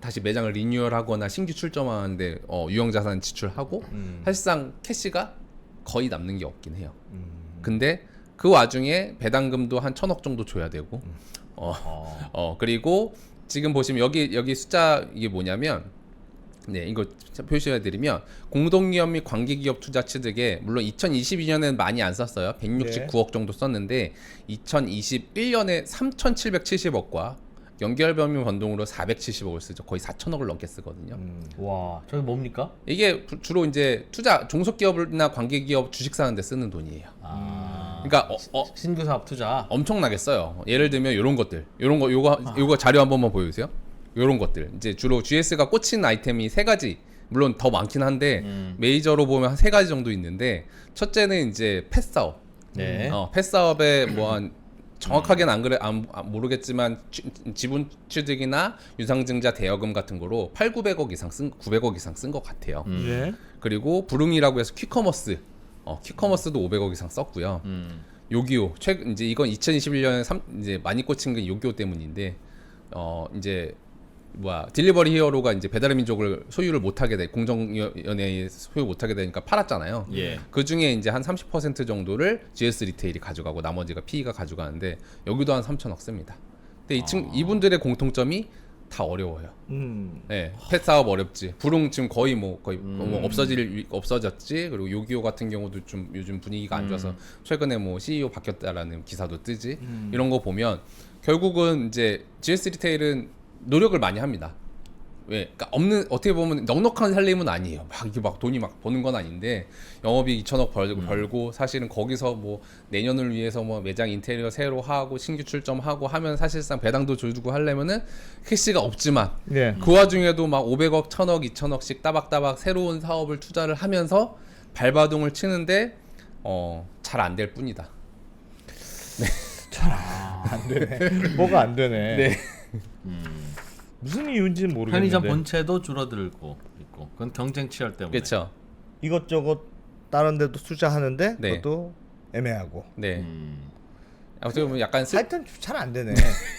다시 매장을 리뉴얼하거나 신규 출점하는데 유형 자산 지출하고 사실상 캐시가 거의 남는 게 없긴 해요. 근데 그 와중에 배당금도 한 1,000억 정도 줘야 되고 그리고 지금 보시면 여기 숫자 이게 뭐냐면 네 이거 표시해 드리면 공동기업 및 관계기업 투자 취득에 물론 2022년에는 많이 안 썼어요. 169억 정도 썼는데 2021년에 3,770억과 연결병용 변동으로 470억을 쓰죠. 거의 4천억을 넘게 쓰거든요. 와, 저게 뭡니까? 이게 주로 이제 투자 종속기업이나 관계기업 주식 사는데 쓰는 돈이에요. 그러니까 신규 사업 투자. 엄청나게 써요. 예를 들면 이런 것들, 요거 자료 한 번만 보여주세요. 이런 것들 이제 주로 GS가 꽂힌 아이템이 세 가지. 물론 더 많긴 한데 메이저로 보면 한 세 가지 정도 있는데 첫째는 이제 펫 사업. 네. 펫 사업에 뭐 한 정확하게는 모르겠지만 지분 취득이나 유상증자 대여금 같은 거로 900억 이상 쓴 900억 이상 쓴 것 같아요. 예. 그리고 부릉이라고 해서 퀵커머스 퀵커머스도 500억 이상 썼고요. 요기요 최근 이제 이건 2021년에 이제 많이 꽂힌 게 요기요 때문인데 이제 딜리버리 히어로가 이제 배달의 민족을 소유를 못하게 돼 공정위원회에 소유 못하게 되니까 팔았잖아요. 예. 그 중에 이제 한 30% 정도를 GS 리테일이 가져가고 나머지가 PE가 가져가는데 여기도 한 3천억 씁니다. 근데 이분들의 공통점이 다 어려워요. 네, 펫 사업 어렵지. 부릉 지금 거의 뭐 없어졌지. 그리고 요기요 같은 경우도 좀 요즘 분위기가 안 좋아서 최근에 뭐 CEO 바뀌었다라는 기사도 뜨지. 이런 거 보면 결국은 이제 GS 리테일은 노력을 많이 합니다. 왜? 그러니까 어떻게 보면 넉넉한 살림은 아니에요. 이게 돈이 버는 건 아닌데 영업이익 2천억 벌고 사실은 거기서 뭐 내년을 위해서 뭐 매장 인테리어 새로 하고 신규 출점하고 하면 사실상 배당도 주고 하려면은 캐시가 없지만 예. 그 와중에도 막 500억, 1,000억, 2,000억씩 따박따박 새로운 사업을 투자를 하면서 발바둥을 치는데 잘 안 될 뿐이다. 안 되네. 뭐가 안 되네. 네. 무슨 이유인지는 모르겠는데. 편의점 본체도 줄어들고 있고. 그건 경쟁 치열 때문에. 그렇죠. 이것저것 다른 데도 투자하는데 네. 그것도 애매하고. 네. 어떻게 보면 약간 하여튼 잘 안 되네.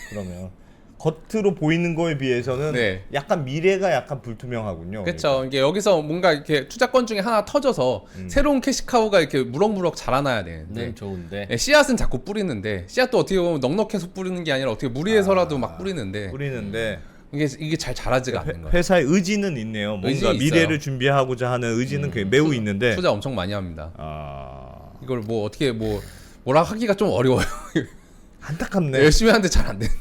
그러면 겉으로 보이는 거에 비해서는 네. 약간 미래가 약간 불투명하군요. 그렇죠. 이게 여기서 뭔가 이렇게 투자권 중에 하나 터져서 새로운 캐시카우가 이렇게 무럭무럭 자라나야 되는데 네, 좋은데. 네, 씨앗은 자꾸 뿌리는데 씨앗도 어떻게 보면 넉넉해서 뿌리는 게 아니라 어떻게 무리해서라도 막 뿌리는데 뿌리는데 이게 잘 자라지가 않는 거예요. 회사의 의지는 있네요. 뭔가 의지 있어요. 미래를 준비하고자 하는 의지는 매우 있는데 투자 엄청 많이 합니다. 이걸 뭐 어떻게 뭐라 하기가 좀 어려워요. 안타깝네. 열심히 하는데 잘 안 된다.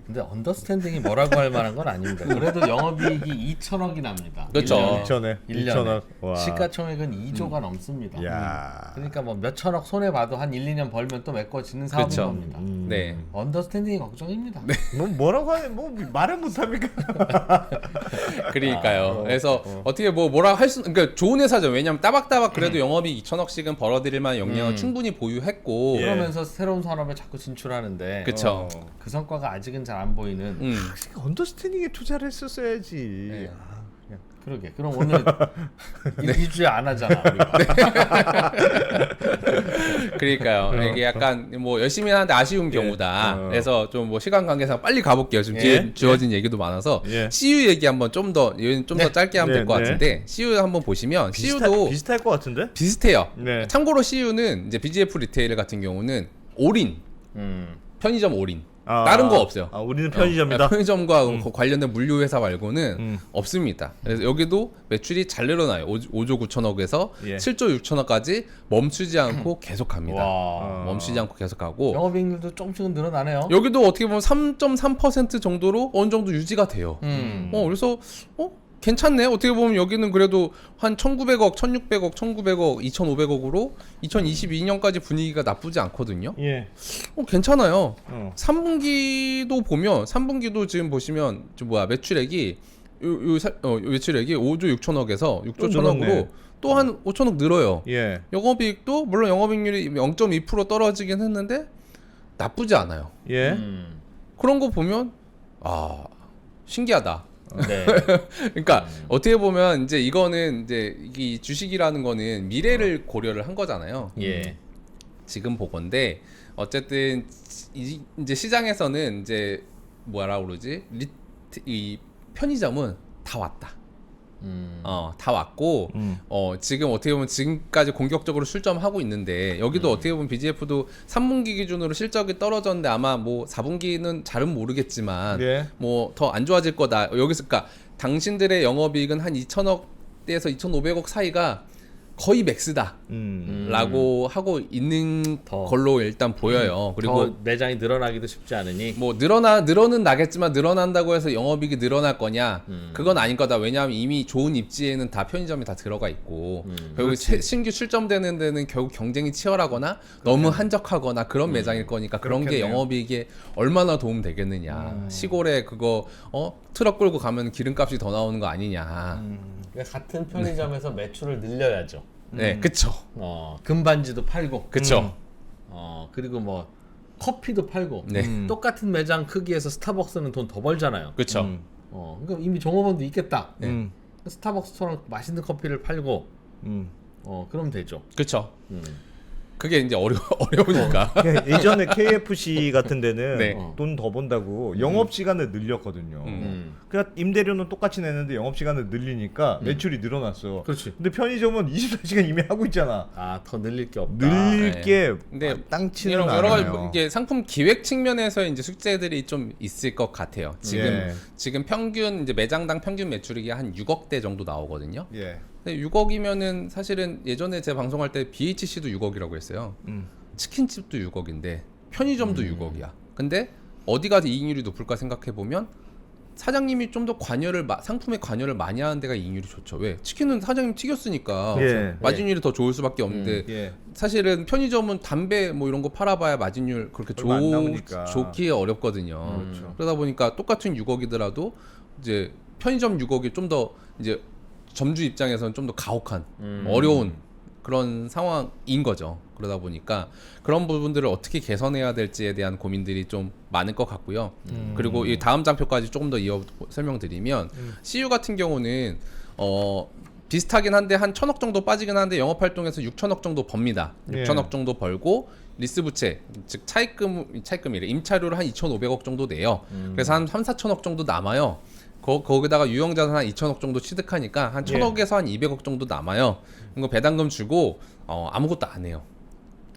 근데 언더스탠딩이 뭐라고 할 만한 건 아닙니다. 그래도 영업이익이 2천억이 납니다. 그렇죠. 2천에 1년에. 와. 시가총액은 2조가 넘습니다. 야. 그러니까 뭐 몇 천억 손해 봐도 한 1, 2년 벌면 또 메꿔지는 사업인 그렇죠. 겁니다. 네. 언더스탠딩이 걱정입니다. 뭐 뭐라고 하는 뭐 말을 못 합니까? 그러니까요. 그래서 어떻게 뭐라 할 수, 그러니까 좋은 회사죠. 왜냐면 따박따박 그래도 영업이익 2천억씩은 벌어들일 만한 역량을 충분히 보유했고. 그러면서 새로운 산업에 자꾸 진출하는데 그쵸. 그 성과가 아직은 잘 안 보이는. 언더스탠딩에 투자를 했었어야지. 네. 아, 그냥. 그러게. 그럼 오늘 이 주에 안 하잖아. 우리가. 그러니까요. 이게 약간 뭐 열심히 하는데 아쉬운 경우다. 그래서 좀 뭐 시간 관계상 빨리 가볼게요. 지금 뒤에 주어진 얘기도 많아서 예. CU 얘기 한번 좀 더 짧게 하면 될 것 네. 같은데 CU 한번 보시면 CU도 비슷할 것 같은데? 비슷해요. 네. 참고로 CU는 이제 BGF 리테일 같은 경우는 올인 편의점 올인 다른 거 없어요. 아, 우리는 편의점이다. 편의점과 관련된 물류 회사 말고는 없습니다. 그래서 여기도 매출이 잘 늘어나요. 5조 9천억에서 예. 7조 6천억까지 멈추지 않고 계속 갑니다. 와. 멈추지 않고 계속 가고 영업이익률도 조금씩은 늘어나네요. 여기도 어떻게 보면 3.3% 정도로 어느 정도 유지가 돼요. 그래서 괜찮네. 어떻게 보면 여기는 그래도 한 1,900억, 1,600억, 1,900억, 2,500억으로 2022년까지 분위기가 나쁘지 않거든요. 예. 괜찮아요. 3분기도 보면 3분기도 지금 보시면 매출액이 매출액이 5조 6천억에서 6조 1천억으로 또 한 5천억 늘어요. 예. 영업이익도 물론 영업이익률이 0.2% 떨어지긴 했는데 나쁘지 않아요. 예. 그런 거 보면 신기하다. 네. 그러니까 어떻게 보면 이제 이거는 이제 이 주식이라는 거는 미래를 고려를 한 거잖아요. 예. 지금 보건데 어쨌든 이제 시장에서는 이제 뭐라 그러지? 이 편의점은 다 왔다. 다 왔고 지금 어떻게 보면 지금까지 공격적으로 출점하고 있는데 여기도 어떻게 보면 BGF도 3분기 기준으로 실적이 떨어졌는데 아마 뭐 4분기는 잘은 모르겠지만 예. 뭐 더 안 좋아질 거다. 여기서 그러니까 당신들의 영업이익은 한 2천억대에서 2,500억 사이가 거의 맥스다. 라고 하고 있는 걸로 일단 보여요. 그리고 더 매장이 늘어나기도 쉽지 않으니 뭐 늘어는 나겠지만 늘어난다고 해서 영업이익이 늘어날 거냐? 그건 아닐 거다. 왜냐하면 이미 좋은 입지에는 다 편의점이 다 들어가 있고 결국 신규 출점되는 데는 결국 경쟁이 치열하거나 너무 한적하거나 그런 매장일 거니까 그런 게 그렇겠네요. 영업이익에 얼마나 도움 되겠느냐? 시골에 그거 트럭 끌고 가면 기름값이 더 나오는 거 아니냐? 그러니까 같은 편의점에서 매출을 늘려야죠. 네, 그쵸. 금반지도 팔고, 그쵸. 그리고 뭐 커피도 팔고, 네. 똑같은 매장 크기에서 스타벅스는 돈 더 벌잖아요. 그쵸. 그러니까 이미 종업원도 있겠다. 음. 스타벅스처럼 맛있는 커피를 팔고, 그럼 되죠. 그쵸. 그게 이제 어려우니까. 예전에 KFC 같은 데는 네. 돈 더 번다고 영업 시간을 늘렸거든요. 그러니까 임대료는 똑같이 내는데 영업 시간을 늘리니까 매출이 늘어났어. 그렇지. 근데 편의점은 24시간 이미 하고 있잖아. 더 늘릴 게 없다. 늘릴 네. 게 근데 땅치는 여러 가지 않아요. 이게 상품 기획 측면에서 이제 숙제들이 좀 있을 것 같아요. 지금 평균 이제 매장당 평균 매출이 한 6억대 정도 나오거든요. 예. 근데 6억이면은 사실은 예전에 제 방송할 때 BHC도 6억이라고 했어요. 치킨집도 6억인데 편의점도 6억이야. 근데 어디가 이익률이 높을까 생각해 보면 사장님이 좀 더 상품에 관여를 많이 하는 데가 이익률이 좋죠. 왜? 치킨은 사장님 튀겼으니까 예. 마진율이 더 좋을 수밖에 없는데 예. 사실은 편의점은 담배 뭐 이런 거 팔아봐야 마진율 그렇게 얼마 안 나오니까. 좋기 어렵거든요. 그렇죠. 그러다 보니까 똑같은 6억이더라도 이제 편의점 6억이 좀 더 이제 점주 입장에서는 좀 더 가혹한 어려운 그런 상황인 거죠. 그러다 보니까 그런 부분들을 어떻게 개선해야 될지에 대한 고민들이 좀 많을 것 같고요. 그리고 이 다음 장표까지 조금 더 이어 설명드리면 CU 같은 경우는 비슷하긴 한데 한 1,000억 정도 빠지긴 하는데 영업활동에서 6천억 정도 법니다. 예. 6천억 정도 벌고 리스 부채, 즉 차입금이래. 임차료를 한 2,500억 정도 내요. 그래서 한 3, 4천억 정도 남아요. 거기다가 유형자산 한 2천억 정도 취득하니까 한 1,000억에서 한 200억 정도 남아요. 이거 배당금 주고 아무것도 안 해요.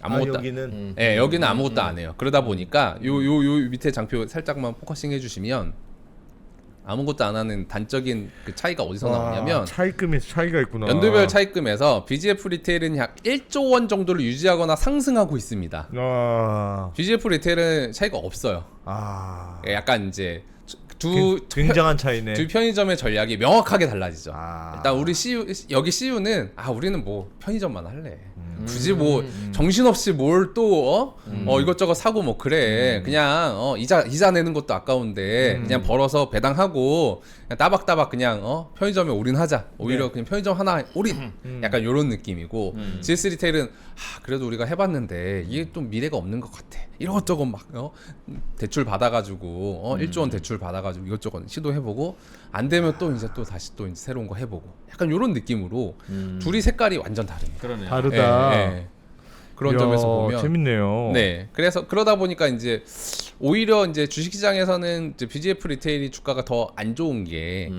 아무것도 여기는 네, 여기는 아무것도 안 해요. 그러다 보니까 요 밑에 장표 살짝만 포커싱 해주시면 아무것도 안 하는 단적인 그 차이가 어디서 나오냐면 차입금에서 차이가 있구나. 연도별 차입금에서 BGF 리테일은 약 1조 원 정도를 유지하거나 상승하고 있습니다. BGF 리테일은 차이가 없어요. 약간 이제 굉장한 차이네. 두 편의점의 전략이 명확하게 달라지죠. 아. 일단 우리 여기 CU는 우리는 뭐 편의점만 할래. 굳이 뭐 정신없이 뭘 또 이것저것 사고 뭐 그래. 그냥 이자 내는 것도 아까운데 그냥 벌어서 배당하고 그냥 따박따박 그냥 편의점에 올인하자. 오히려 그냥 편의점 하나 올인. 약간 요런 느낌이고 GS 리테일은 그래도 우리가 해봤는데 이게 좀 미래가 없는 것 같아. 이것저것 막 대출 받아가지고 1조 원 대출 받아가지고 이것저것 시도해보고 안 되면 또 이제 또 다시 또 이제 새로운 거 해보고 약간 요런 느낌으로 둘이 색깔이 완전 다릅니다. 그러네요. 다르다. 그런 이야, 점에서 보면 재밌네요. 네, 그래서 그러다 보니까 이제 오히려 이제 주식시장에서는 이제 BGF 리테일이 주가가 더 안 좋은 게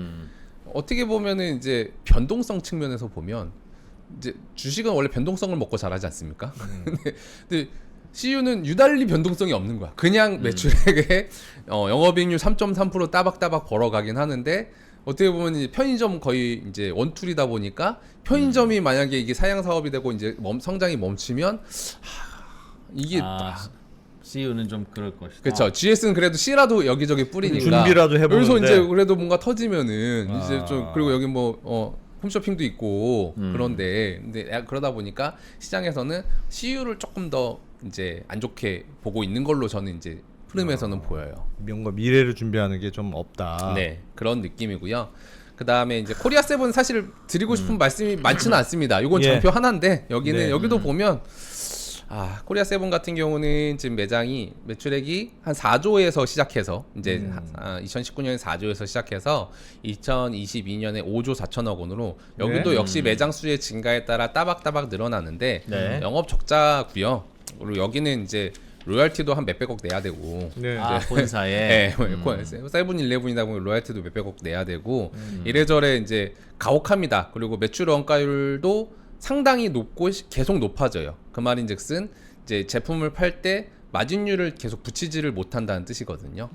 어떻게 보면은 이제 변동성 측면에서 보면 이제 주식은 원래 변동성을 먹고 자라지 않습니까? 근데 CU는 유달리 변동성이 없는 거야. 그냥 매출액에 영업이익률 3.3% 따박따박 벌어가긴 하는데 어떻게 보면 이제 편의점 거의 이제 원툴이다 보니까 편의점이 만약에 이게 사양 사업이 되고 이제 성장이 멈추면 이게 CU는 좀 그럴 것이다. 그렇죠. GS는 그래도 C라도 여기저기 뿌리니까 준비라도 해보는데 여기서 이제 그래도 뭔가 터지면은 이제 좀 그리고 여기 뭐 홈쇼핑도 있고 그런데 근데 그러다 보니까 시장에서는 CU를 조금 더 이제 안 좋게 보고 있는 걸로 저는 이제 흐름에서는 보여요. 뭔가 미래를 준비하는 게 좀 없다. 네, 그런 느낌이고요. 그 다음에 이제 코리아 세븐 사실 드리고 싶은 말씀이 많지는 않습니다. 이건 장표 하나인데 여기는 여기도 보면 코리아 세븐 같은 경우는 지금 매장이 매출액이 한 4조에서 시작해서 이제 2019년에 4조에서 시작해서 2022년에 5조 4천억 원으로 여기도 역시 매장 수의 증가에 따라 따박따박 늘어나는데 영업 적자고요. 그리고 여기는 이제 로열티도 한 몇백억 내야 되고 본사에 세븐일레븐이다 보면 로열티도 몇백억 내야 되고 이래저래 이제 가혹합니다. 그리고 매출 원가율도 상당히 높고 계속 높아져요. 그 말인즉슨 이제 제품을 팔 때 마진율을 계속 붙이지를 못한다는 뜻이거든요.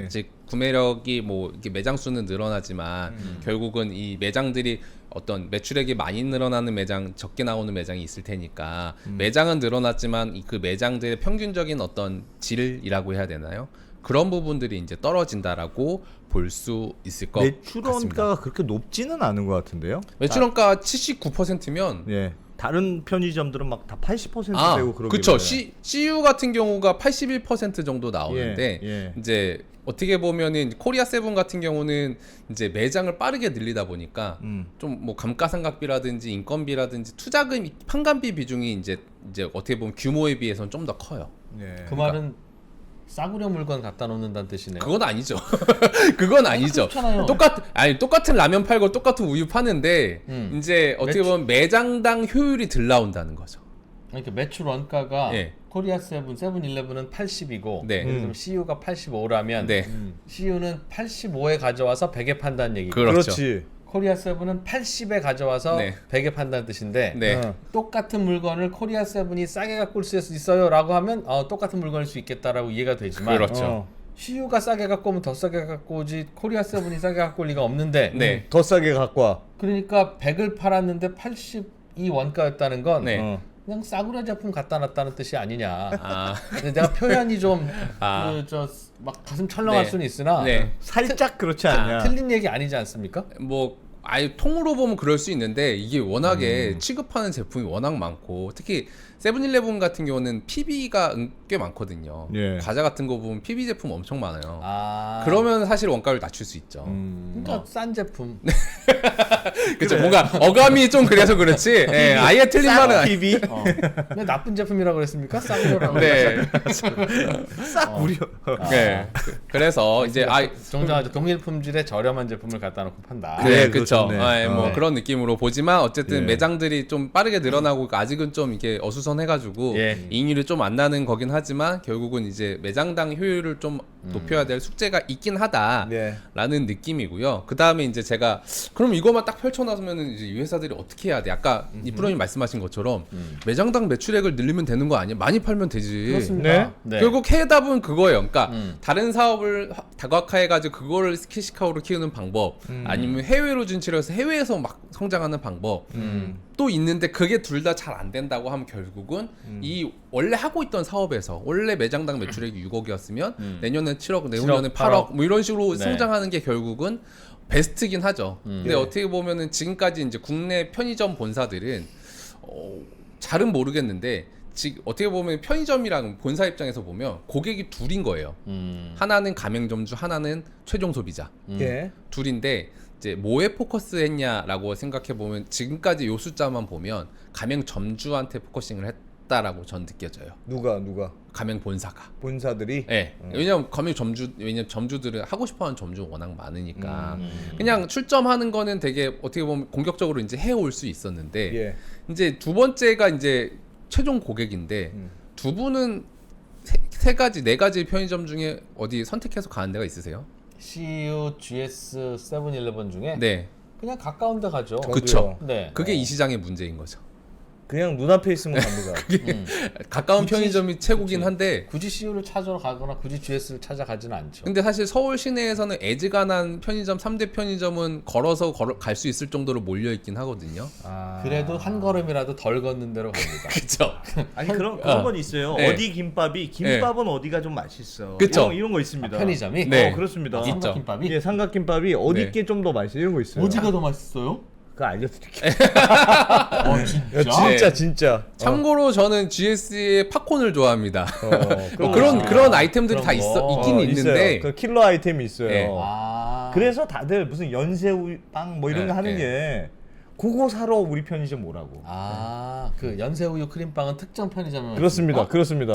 즉 구매력이 뭐 이렇게 매장 수는 늘어나지만 결국은 이 매장들이 어떤 매출액이 많이 늘어나는 매장, 적게 나오는 매장이 있을 테니까 매장은 늘어났지만 그 매장들의 평균적인 어떤 질이라고 해야 되나요? 그런 부분들이 이제 떨어진다라고 볼 수 있을 것 같습니다. 매출원가가 그렇게 높지는 않은 것 같은데요? 매출원가 79%면 다른 편의점들은 막 다 80% 되고 그러길래. 그렇죠. CU 같은 경우가 81% 정도 나오는데 이제 어떻게 보면은 코리아 세븐 같은 경우는 이제 매장을 빠르게 늘리다 보니까 좀 뭐 감가상각비라든지 인건비라든지 투자금 판관비 비중이 이제 어떻게 보면 규모에 비해서는 좀 더 커요. 그 말은 싸구려 물건 갖다 놓는다는 뜻이네요. 그건 아니죠. 그건 아니죠. 똑같은 라면 팔고 똑같은 우유 파는데 이제 어떻게 보면 매장당 효율이 덜 나온다는 거죠. 그러니까 매출 원가가 코리아 세븐일레븐은 80이고 그럼 CU가 85라면 CU는 85에 가져와서 100에 판다는 얘기고. 그렇지. 코리아 세븐은 80에 가져와서 100에 판다는 뜻인데 똑같은 물건을 코리아 세븐이 싸게 갖고 올 수 있어요 라고 하면 똑같은 물건일 수 있겠다라고 이해가 되지만 그렇죠. CU가 싸게 갖고 오면 더 싸게 갖고 오지 코리아 세븐이 싸게 갖고 올 리가 없는데 더 싸게 갖고 와. 그러니까 100을 팔았는데 82 원가였다는 건 그냥 싸구려 제품 갖다 놨다는 뜻이 아니냐. 내가 표현이 좀 막 가슴 철렁할 수는 있으나 살짝 그렇지 않냐. 틀린 얘기 아니지 않습니까? 뭐 아예 통으로 보면 그럴 수 있는데 이게 워낙에 취급하는 제품이 워낙 많고 특히 세븐일레븐 같은 경우는 PB가 꽤 많거든요. 과자 같은 거 보면 PB 제품 엄청 많아요. 그러면 사실 원가를 낮출 수 있죠. 그러니까 싼 제품. 그렇죠. 뭔가 어감이 좀 그래서 그렇지. 아예 틀린 말은 PB. 근데 나쁜 제품이라고 그랬습니까? 싸구려라고. 싹 우려. 그래서 이제 정정하죠. 동일 품질의 저렴한 제품을 갖다 놓고 판다. 그렇죠. 뭐 그런 느낌으로 보지만 어쨌든 매장들이 좀 빠르게 늘어나고 아직은 좀 이게 어수선해가지고 이익률이 좀 안 나는 거긴 하지만 결국은 이제 매장당 효율을 좀 높여야 될 숙제가 있긴 하다라는 네. 느낌이고요. 그 다음에 이제 제가 그럼 이것만 딱 펼쳐놔서면 이제 이 회사들이 어떻게 해야 돼? 아까 이 프로님 말씀하신 것처럼 매장당 매출액을 늘리면 되는 거 아니야? 많이 팔면 되지. 그렇습니다. 네. 결국 해답은 그거예요. 그러니까 다른 사업을 다각화해가지고 그거를 캐시카우로 키우는 방법, 아니면 해외로 진출해서 해외에서 막 성장하는 방법 또 있는데 그게 둘 다 잘 안 된다고 하면 결국은 이 원래 하고 있던 사업에서 원래 매장당 매출액이 6억이었으면 내년에 7억, 내후년에 8억 뭐 이런 식으로 네. 성장하는 게 결국은 베스트긴 하죠. 근데 어떻게 보면은 지금까지 이제 국내 편의점 본사들은 잘은 모르겠는데 지금 어떻게 보면 편의점이랑 본사 입장에서 보면 고객이 둘인 거예요. 하나는 가맹점주, 하나는 최종 소비자. 예. 둘인데 이제 뭐에 포커스했냐라고 생각해 보면 지금까지 요 숫자만 보면 가맹점주한테 포커싱을 했다라고 전 느껴져요. 누가 가맹 본사가. 본사들이. 네. 왜냐면 왜냐면 점주들은 하고 싶어하는 점주 워낙 많으니까 그냥 출점하는 거는 되게 어떻게 보면 공격적으로 이제 해올 수 있었는데 예. 이제 두 번째가 이제 최종 고객인데 두 분은 세 가지 네 가지 편의점 중에 어디 선택해서 가는 데가 있으세요? CU, GS, 세븐일레븐 중에 네. 그냥 가까운 데 가죠. 그쵸. 네. 그게 이 시장의 문제인 거죠. 그냥 눈앞에 있으면 갑니다. 가까운 굳이- 편의점이 최고긴 한데 굳이 CU를 찾으러 가거나 굳이 GS를 찾아가지는 않죠. 근데 사실 서울 시내에서는 애지간한 편의점 3대 편의점은 걸어서 갈 수 있을 정도로 몰려 있긴 하거든요. 아. 그래도 한 걸음이라도 덜 걷는 데로 갑니다. 그렇죠. 아니 그런 건 있어요. 네. 어디 김밥은 어디가 좀 맛있어. 그쵸. 이런 거 있습니다. 편의점이 네. 그렇습니다. 있죠. 삼각김밥이 예, 삼각김밥이 어디 네. 게 좀 더 맛있어. 이런 거 있어요. 어디가 더 맛있어요? 그거 알려드릴게요. 진짜? 진짜. 참고로 저는 GS의 팝콘을 좋아합니다. 그런 그런 아이템들이 다 그런 거. 있긴 있는데 있어요. 그 킬러 아이템이 있어요. 네. 아. 그래서 다들 무슨 연새우빵 뭐 이런 네, 거 하는 네. 게 그거 사러 우리 편의점 오라고. 그 연새우유 크림빵은 특정 편의점에 그렇습니다. 그렇습니다.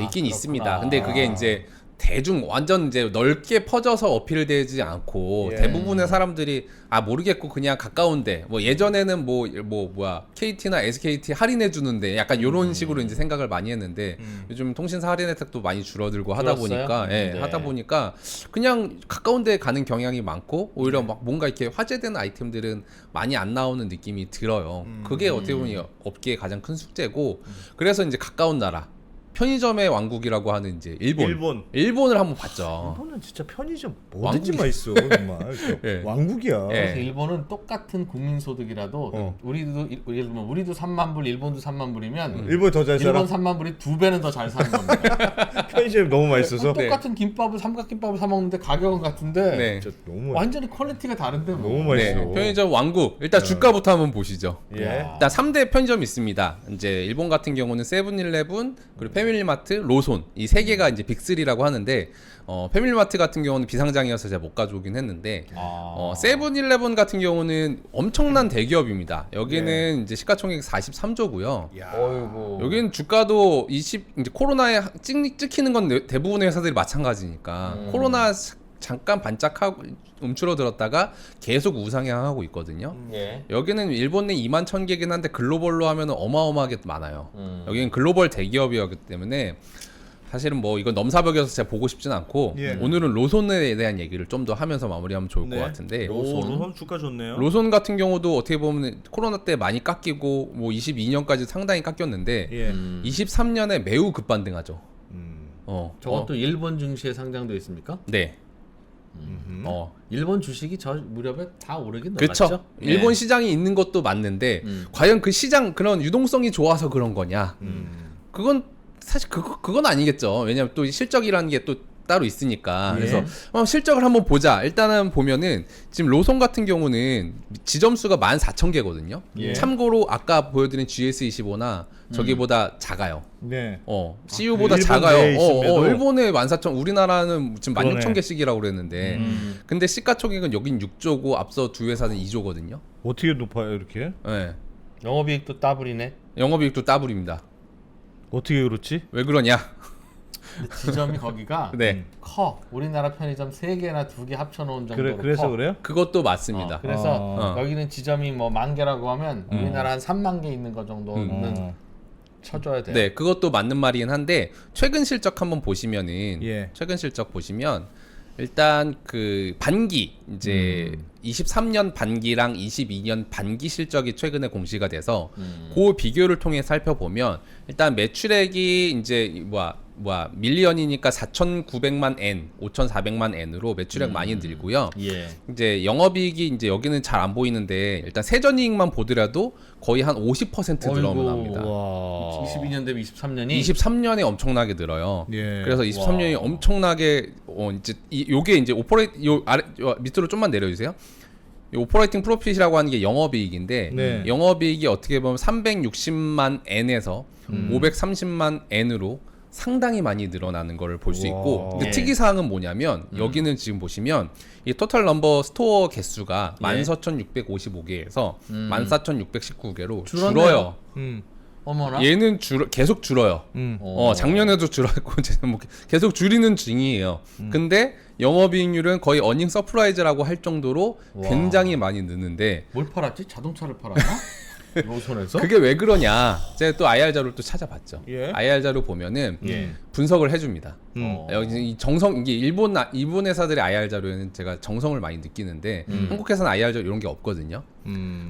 있긴 그렇구나. 있습니다. 근데 그게 이제 대중 완전 이제 넓게 퍼져서 어필되지 않고 예. 대부분의 사람들이 모르겠고 그냥 가까운데 뭐 예전에는 뭐야 KT나 SKT 할인해 주는데 약간 이런 식으로 이제 생각을 많이 했는데 요즘 통신사 할인 혜택도 많이 줄어들고 하다 줄었어요? 보니까 네. 하다 보니까 그냥 가까운데 가는 경향이 많고 오히려 막 뭔가 이렇게 화제되는 아이템들은 많이 안 나오는 느낌이 들어요. 그게 어떻게 보면 업계의 가장 큰 숙제고 그래서 이제 가까운 나라 편의점의 왕국이라고 하는 이제 일본을 한번 봤죠. 일본은 진짜 편의점 뭐든지 왕국이- 맛있어 정말. 예. 왕국이야. 예. 그래서 일본은 똑같은 국민 소득이라도 우리도 3만 불, 일본도 3만 불이면 일본 더 잘 살아. 일본 3만 불이 2배는 더 잘 사는 겁니다. 편의점이 너무 맛있어서. 똑같은 김밥을 삼각김밥을 사 먹는데 가격은 같은데 네. 진짜 너무 완전히 퀄리티가 다른데 뭐. 너무 맛있어. 네, 편의점 왕국. 일단 주가부터 한번 보시죠. 예. 일단 3대 편의점이 있습니다. 이제 일본 같은 경우는 세븐일레븐, 그리고 패밀리마트, 로손 이 세 개가 이제 빅3라고 하는데 패밀리마트 같은 경우는 비상장이어서 제가 못 가져오긴 했는데 세븐일레븐 같은 경우는 엄청난 대기업입니다. 여기는 이제 시가총액 43조고요. 어이구. 여기는 주가도 이제 코로나에 찍히는 건 대부분의 회사들이 마찬가지니까 코로나 잠깐 반짝하고 움츠러들었다가 계속 우상향하고 있거든요. 예. 여기는 일본 내 2만 1,000개긴 한데 글로벌로 하면 어마어마하게 많아요. 여기는 글로벌 대기업이었기 때문에 사실은 뭐 이건 넘사벽이어서 제가 보고 싶진 않고 예. 오늘은 로손에 대한 얘기를 좀 더 하면서 마무리하면 좋을 네. 것 같은데 로손 주가 좋네요. 로손 같은 경우도 어떻게 보면 코로나 때 많이 깎이고 뭐 22년까지 상당히 깎였는데 예. 23년에 매우 급반등하죠. 저것도 일본 증시에 상장돼 있습니까? 네. 일본 주식이 저 무렵에 다 오르긴 그렇죠. 넘었죠. 일본 시장이 있는 것도 맞는데 과연 그 시장 그런 유동성이 좋아서 그런 거냐? 그건 사실 그건 아니겠죠. 왜냐하면 또 실적이라는 게 또 따로 있으니까. 예. 그래서 실적을 한번 보자. 일단은 보면은 지금 로손 같은 경우는 지점수가 14,000개거든요. 예. 참고로 아까 보여드린 GS25나 저기보다 작아요. 네. CU보다 일본 작아요. 내에 있음에도? 일본에 14,000, 우리나라는 지금 그러네. 16,000개씩이라고 그랬는데, 근데 시가총액은 여긴 6조고 앞서 두 회사는 2조거든요. 어떻게 높아요 이렇게? 네. 영업이익도 따블이네. 영업이익도 따블입니다. 어떻게 그렇지? 왜 그러냐? 근데 지점이 거기가 네. 커. 우리나라 편의점 3개나 2개 합쳐놓은 정도로 그래서 커. 그래요? 그것도 맞습니다. 그래서 어. 여기는 지점이 뭐 10,000개라고 하면 우리나라 한 3만 개 있는 거 정도는 쳐줘야 돼요. 네, 그것도 맞는 말이긴 한데 최근 실적 한번 보시면은 예. 최근 실적 보시면 일단 그 반기 이제 23년 반기랑 22년 반기 실적이 최근에 공시가 돼서 그 비교를 통해 살펴보면 일단 매출액이 이제 밀리언이니까 4,900만 N, 5,400만 N으로 매출액 많이 늘고요. 예. 이제 영업이익이 이제 여기는 잘 안 보이는데 일단 세전이익만 보더라도 거의 한 50% 늘어납니다. 와. 22년 대비 23년이 23년에 엄청나게 늘어요. 예. 그래서 23년이 엄청나게 이제 요게 이제 요 아래 요 밑으로 좀만 내려주세요. 이 오퍼레이팅 프로핏이라고 하는 게 영업이익인데 네. 영업이익이 어떻게 보면 360만 N에서 530만 N으로 상당히 많이 늘어나는 걸 볼 수 있고, 근데 예. 특이사항은 뭐냐면 여기는 지금 보시면 이 토탈 넘버 스토어 개수가 예. 14,655개에서 14,619개로 줄었네요. 줄어요. 어머나. 얘는 계속 줄어요. 작년에도 줄었고 이제는 뭐 계속 줄이는 중이에요. 근데 영업이익률은 거의 어닝 서프라이즈라고 할 정도로 와. 굉장히 많이 느는데 뭘 팔았지? 자동차를 팔았나? 로손에서? 그게 왜 그러냐? 제가 또 IR 자료를 또 찾아봤죠. 예. IR 자료 보면은 예. 분석을 해줍니다. 어. 여기 이 정성 이게 일본 회사들의 IR 자료에는 제가 정성을 많이 느끼는데 한국 회사는 IR 자료 이런 게 없거든요.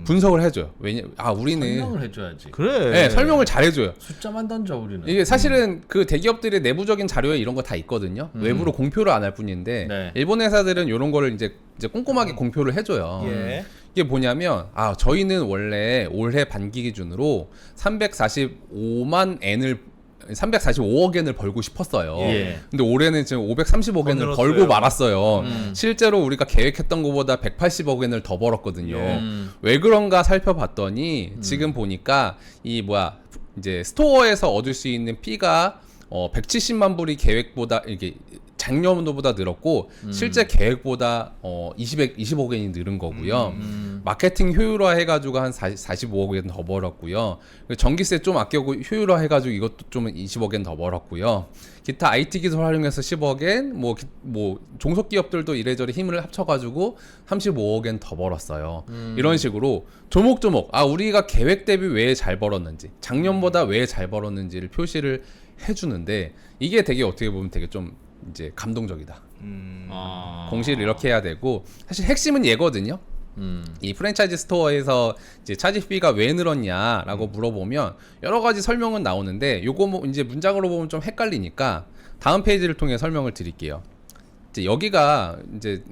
분석을 해줘요. 우리는 설명을 해줘야지. 그래. 네, 설명을 잘 해줘요. 숫자만 던져 우리는. 이게 사실은 그 대기업들의 내부적인 자료에 이런 거 다 있거든요. 외부로 공표를 안 할 뿐인데 네. 일본 회사들은 이런 거를 이제 꼼꼼하게 공표를 해줘요. 예. 이게 뭐냐면 저희는 원래 올해 반기 기준으로 345억 엔을 벌고 싶었어요. 예. 근데 올해는 지금 530억 엔을 늘었어요. 벌고 말았어요. 실제로 우리가 계획했던 것보다 180억 엔을 더 벌었거든요. 예. 왜 그런가 살펴봤더니 지금 보니까 이제 스토어에서 얻을 수 있는 피가 170만 불이 계획보다 이게 작년도보다 늘었고 실제 계획보다 20억 엔이 늘은 거고요. 마케팅 효율화 해가지고 한 45억 엔 더 벌었고요. 전기세 좀 아껴고 효율화 해가지고 이것도 좀 20억 엔 더 벌었고요. 기타 IT 기술 활용해서 10억 엔, 뭐 종속기업들도 이래저래 힘을 합쳐가지고 35억 엔 더 벌었어요. 이런 식으로 조목조목 우리가 계획 대비 왜 잘 벌었는지, 작년보다 왜 잘 벌었는지를 표시를 해주는데 이게 되게 어떻게 보면 되게 좀 이제 감동적이다. 공시를 이렇게 해야 되고 사실 핵심은 얘거든요. 이 프랜차이즈 스토어에서 이제 차지비가 왜 늘었냐라고 물어보면 여러 가지 설명은 나오는데 요거 뭐 이제 문장으로 보면 좀 헷갈리니까 다음 페이지를 통해 설명을 드릴게요. 이제 여기가 이제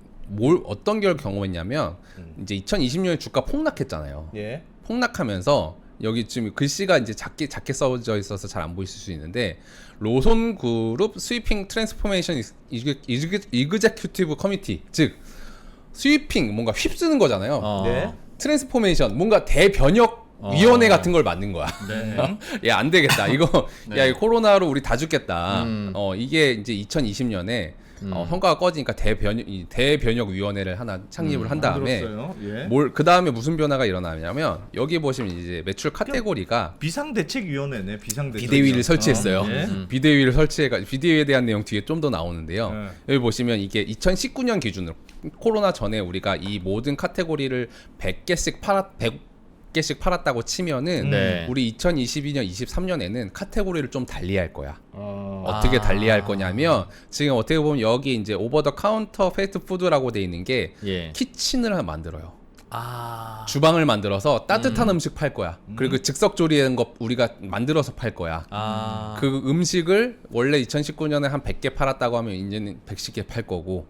어떤 걸 경험했냐면 이제 2020년에 주가 폭락했잖아요. 예. 폭락하면서 여기 지금 글씨가 이제 작게 써져 있어서 잘 안 보이실 수 있는데 로손 그룹 스위핑 트랜스포메이션 이그제큐티브 커미티, 즉 스위핑 뭔가 휩쓰는 거잖아요. 네. 트랜스포메이션 뭔가 대변혁 위원회 같은 걸 만든 거야. 네. 야, 안 되겠다. 이거 네. 야, 이 코로나로 우리 다 죽겠다. 이게 이제 2020년에 성과가 꺼지니까 대변혁 위원회를 하나 창립을 한 다음에 예. 그 다음에 무슨 변화가 일어나냐면 여기 보시면 이제 매출 카테고리가 비상대책위원회네. 비상대책. 비대위를 설치했어요. 예. 비대위를 설치해가지고 비대위에 대한 내용 뒤에 좀 더 나오는데요. 네. 여기 보시면 이게 2019년 기준으로 코로나 전에 우리가 이 모든 카테고리를 100개씩 팔았다고 치면은 네. 우리 2022년, 23년에는 카테고리를 좀 달리할 거야. 어떻게 달리할 거냐면 지금 어떻게 보면 여기 이제 오버 더 카운터 패스트푸드라고 돼 있는 게 예. 키친을 만들어요. 주방을 만들어서 따뜻한 음식 팔 거야. 그리고 즉석 조리한 거 우리가 만들어서 팔 거야. 그 음식을 원래 2019년에 한 100개 팔았다고 하면 이제는 110개 팔 거고.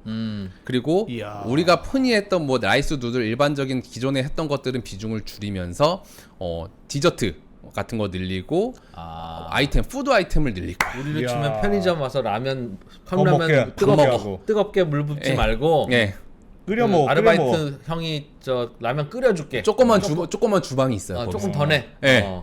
그리고 이야. 우리가 흔히 했던 뭐 라이스 누들 일반적인 기존에 했던 것들은 비중을 줄이면서 디저트 같은 거 늘리고 푸드 아이템을 늘릴 거야. 우리를 이야. 치면 편의점 와서 라면 더 먹게 컵라면 하고. 뜨겁게 물 붓지 예. 말고 예. 끓여 먹어. 아르바이트 형이 저 라면 끓여줄게. 조그만 주방이 있어요. 조금 거기서. 더 내. 예.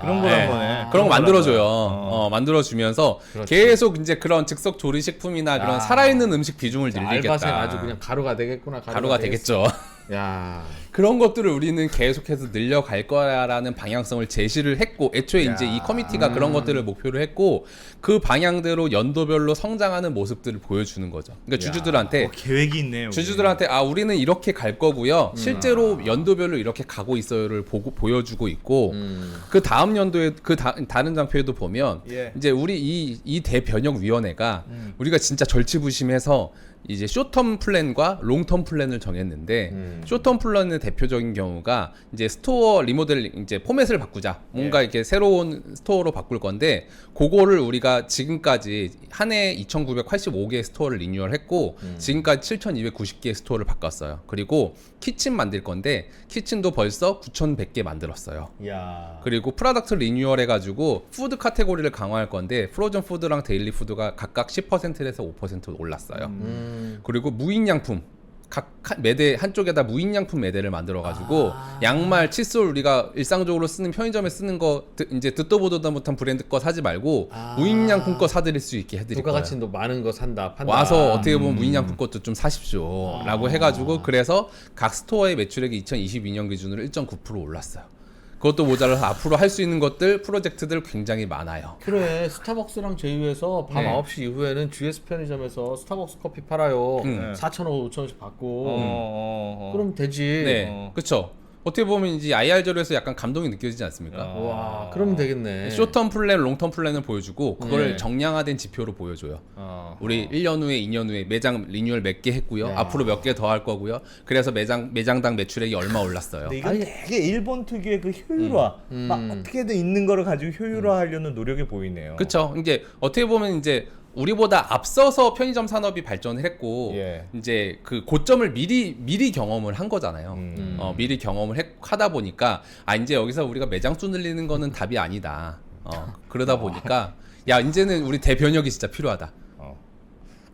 그런 거란 거네. 그런 거 만들어줘요. 만들어주면서 그렇지. 계속 이제 그런 즉석 조리 식품이나 그런 살아있는 음식 비중을 늘리겠다. 알바생 아주 그냥 가루가 되겠구나. 가루가 되겠죠. 야. 그런 것들을 우리는 계속해서 늘려갈 거야라는 방향성을 제시를 했고 애초에 이제 이 커미티가 그런 것들을 목표로 했고 그 방향대로 연도별로 성장하는 모습들을 보여주는 거죠. 그러니까 주주들한테 계획이 있네요. 주주들한테 우리는 이렇게 갈 거고요. 실제로 연도별로 이렇게 가고 있어요를 보여주고 있고 그 다음 연도에 다른 장표에도 보면 예. 이제 우리 이 대변혁 위원회가 우리가 진짜 절치부심해서 이제 쇼텀 플랜과 롱텀 플랜을 정했는데 쇼텀 플랜의 대표적인 경우가 이제 스토어 리모델링 이제 포맷을 바꾸자 뭔가 이렇게 새로운 스토어로 바꿀 건데 그거를 우리가 지금까지 한 해 2,985개의 스토어를 리뉴얼했고 지금까지 7,290개의 스토어를 바꿨어요. 그리고 키친 만들 건데 키친도 벌써 9,100개 만들었어요. 야. 그리고 프로덕트 리뉴얼 해가지고 푸드 카테고리를 강화할 건데 프로전 푸드랑 데일리 푸드가 각각 10%에서 5% 올랐어요. 그리고 무인양품 각 매대 한쪽에다 무인양품 매대를 만들어가지고 양말, 칫솔 우리가 일상적으로 쓰는 편의점에 쓰는 거 이제 듣도 보도 못한 브랜드 거 사지 말고 무인양품 거 사드릴 수 있게 해드릴 거예요. 부가가치도 많은 거 산다. 판다. 와서 어떻게 보면 무인양품 것도 좀 사십시오라고 해가지고 그래서 각 스토어의 매출액이 2022년 기준으로 1.9% 올랐어요. 그것도 모자라서 앞으로 할 수 있는 것들 프로젝트들 굉장히 많아요. 그래 스타벅스랑 제휴해서 밤 네. 9시 이후에는 GS 편의점에서 스타벅스 커피 팔아요. 4,000원, 5,000원씩 받고 그럼 되지. 네, 그렇죠. 어떻게 보면 이제 IR제로에서 약간 감동이 느껴지지 않습니까? 와, 그러면 되겠네. 쇼텀 플랜, 롱텀 플랜을 보여주고 그걸 네. 정량화된 지표로 보여줘요. 우리 1년 후에 2년 후에 매장 리뉴얼 몇 개 했고요. 앞으로 몇 개 더 할 거고요. 그래서 매장당 매출액이 얼마 올랐어요. 근데 이건 되게 일본 특유의 그 효율화, 막 어떻게든 있는 거를 가지고 효율화하려는 노력이 보이네요. 그렇죠. 이제 어떻게 보면 이제 우리보다 앞서서 편의점 산업이 발전을 했고 예. 이제 그 고점을 미리 경험을 한 거잖아요. 미리 경험을 하다 보니까 이제 여기서 우리가 매장 수 늘리는 거는 답이 아니다. 그러다 보니까 야 이제는 우리 대변혁이 진짜 필요하다.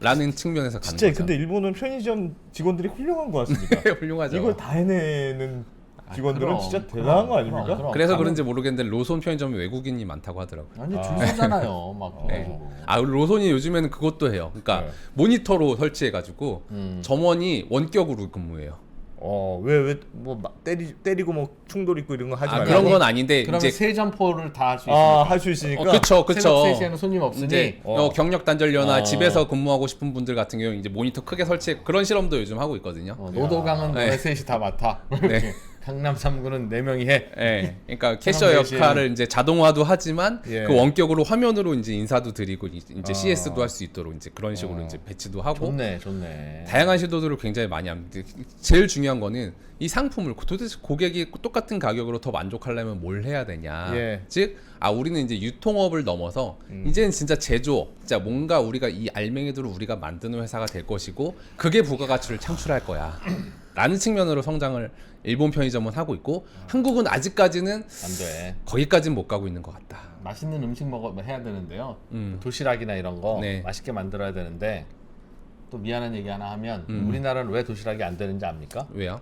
라는 측면에서 가는 진짜 거죠. 근데 일본은 편의점 직원들이 훌륭한 것 같습니다. 훌륭하죠. 이걸 다 해내는 직원들은 그럼, 진짜 대단한 거 아닙니까? 그래서 그런지 모르겠는데 로손 편의점에 외국인이 많다고 하더라고요. 아니 줄 서잖아요. 막 네. 그래가지고. 로손이 요즘에는 그것도 해요. 그러니까 네. 모니터로 설치해가지고 점원이 원격으로 근무해요. 왜 뭐 때리고 뭐 충돌 있고 이런 거 하지 말고. 그런 건 아닌데 그러면 이제 세 점포를 다 할 수 있으니까. 할 수 있으니까. 그쵸. 새벽 3시에는 손님 없으니 이제 경력 단절료나 집에서 근무하고 싶은 분들 같은 경우 이제 모니터 크게 설치 그런 실험도 요즘 하고 있거든요. 노도강은 네. 너네 셋이 다 맡아. 네. 강남 3구는 4명이 해. 예. 그러니까 캐셔 사람 대신- 역할을 이제 자동화도 하지만 예. 그 원격으로 화면으로 이제 인사도 드리고 이제 CS도 할 수 있도록 이제 그런 식으로 이제 배치도 하고 좋네. 다양한 시도들을 굉장히 많이 합니다. 제일 중요한 거는 이 상품을 도대체 고객이 똑같은 가격으로 더 만족하려면 뭘 해야 되냐. 예. 즉, 우리는 이제 유통업을 넘어서 이제는 진짜 제조업, 진짜 뭔가 우리가 이 알맹이들을 우리가 만드는 회사가 될 것이고 그게 부가가치를 창출할 거야. 라는 측면으로 성장을 일본 편의점은 하고 있고 한국은 아직까지는 안 돼. 거기까지는 못 가고 있는 것 같다. 맛있는 음식 해야 되는데요. 도시락이나 이런 거 네. 맛있게 만들어야 되는데 또 미안한 얘기 하나 하면 우리나라는 왜 도시락이 안 되는지 압니까? 왜요?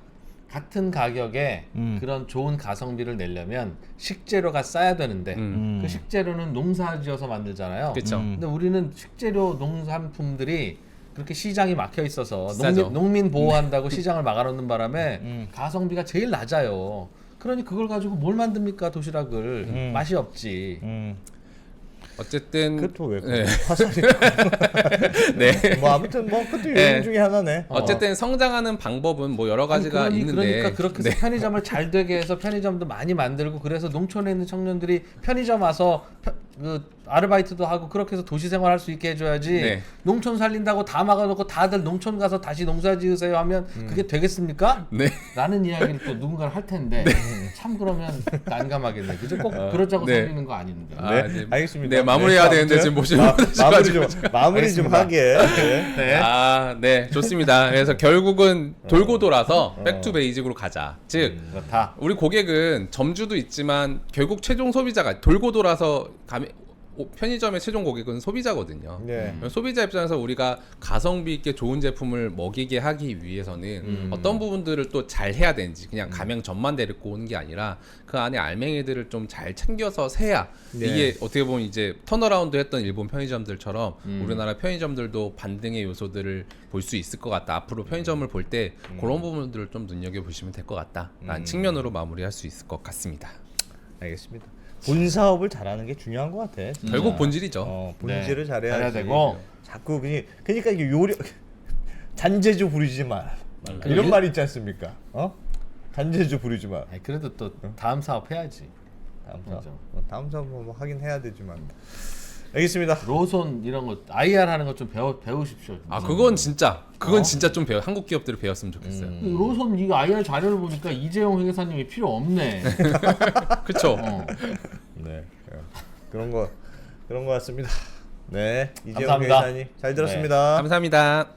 같은 가격에 그런 좋은 가성비를 내려면 식재료가 싸야 되는데 그 식재료는 농사지어서 만들잖아요. 그렇죠. 근데 우리는 식재료 농산품들이 그렇게 시장이 막혀 있어서 싸죠. 농민 보호한다고 시장을 막아놓는 바람에 가성비가 제일 낮아요. 그러니 그걸 가지고 뭘 만듭니까 도시락을. 맛이 없지. 어쨌든 그것도 왜 네. 화살이 네. 뭐 아무튼 뭐 그것도 네. 요인 중에 하나네. 어쨌든 성장하는 방법은 뭐 여러 가지가 있는데 그러니까 그렇게 해서 편의점을 잘 되게 해서 편의점도 많이 만들고 그래서 농촌에 있는 청년들이 편의점 와서 아르바이트도 하고 그렇게 해서 도시 생활할 수 있게 해줘야지. 네. 농촌 살린다고 다 막아놓고 다들 농촌 가서 다시 농사 지으세요 하면 그게 되겠습니까? 네. 라는 이야기를 또 누군가는 할 텐데 참 그러면 난감하겠네. 그죠? 꼭 그러자고 네. 살리는 거 아닌데. 네, 알겠습니다. 네, 마무리해야 네, 되는데 아무튼 지금 모시고 마무리 좀 하게. 네. 네. 네, 좋습니다. 그래서 결국은 돌고 돌아서 백투 베이직으로 가자. 즉, 그렇다. 우리 고객은 점주도 있지만 결국 최종 소비자가 돌고 돌아서 편의점의 최종 고객은 소비자거든요. 네. 소비자 입장에서 우리가 가성비 있게 좋은 제품을 먹이게 하기 위해서는 어떤 부분들을 또 잘 해야 되는지 그냥 가맹점만 데리고 오는 게 아니라 그 안에 알맹이들을 좀 잘 챙겨서 세야 네. 이게 어떻게 보면 이제 턴어라운드 했던 일본 편의점들처럼 우리나라 편의점들도 반등의 요소들을 볼 수 있을 것 같다. 앞으로 편의점을 볼 때 그런 부분들을 좀 눈여겨보시면 될 것 같다라는 측면으로 마무리할 수 있을 것 같습니다. 알겠습니다. 본 사업을 잘하는 게 중요한 것 같아. 진짜. 결국 본질이죠. 본질을 네. 잘해야지. 잘해야 되고. 자꾸 그러니까 이게 요리 잔재주 부리지 마. 이런 말 있지 않습니까? 잔재주 부리지 마. 아니, 그래도 또 다음 사업 해야지. 다음 사업 뭐 하긴 해야 되지만. 알겠습니다. 로손 이런 거 IR 하는 거 좀 배우십시오. 아 그건 진짜 좀 배워 한국 기업들이 배웠으면 좋겠어요. 로손 이거 IR 자료를 보니까 이재용 회계사님이 필요 없네. 그렇죠. 네, 그런 거 같습니다. 네, 이재용 감사합니다. 회장님 잘 들었습니다. 감사합니다.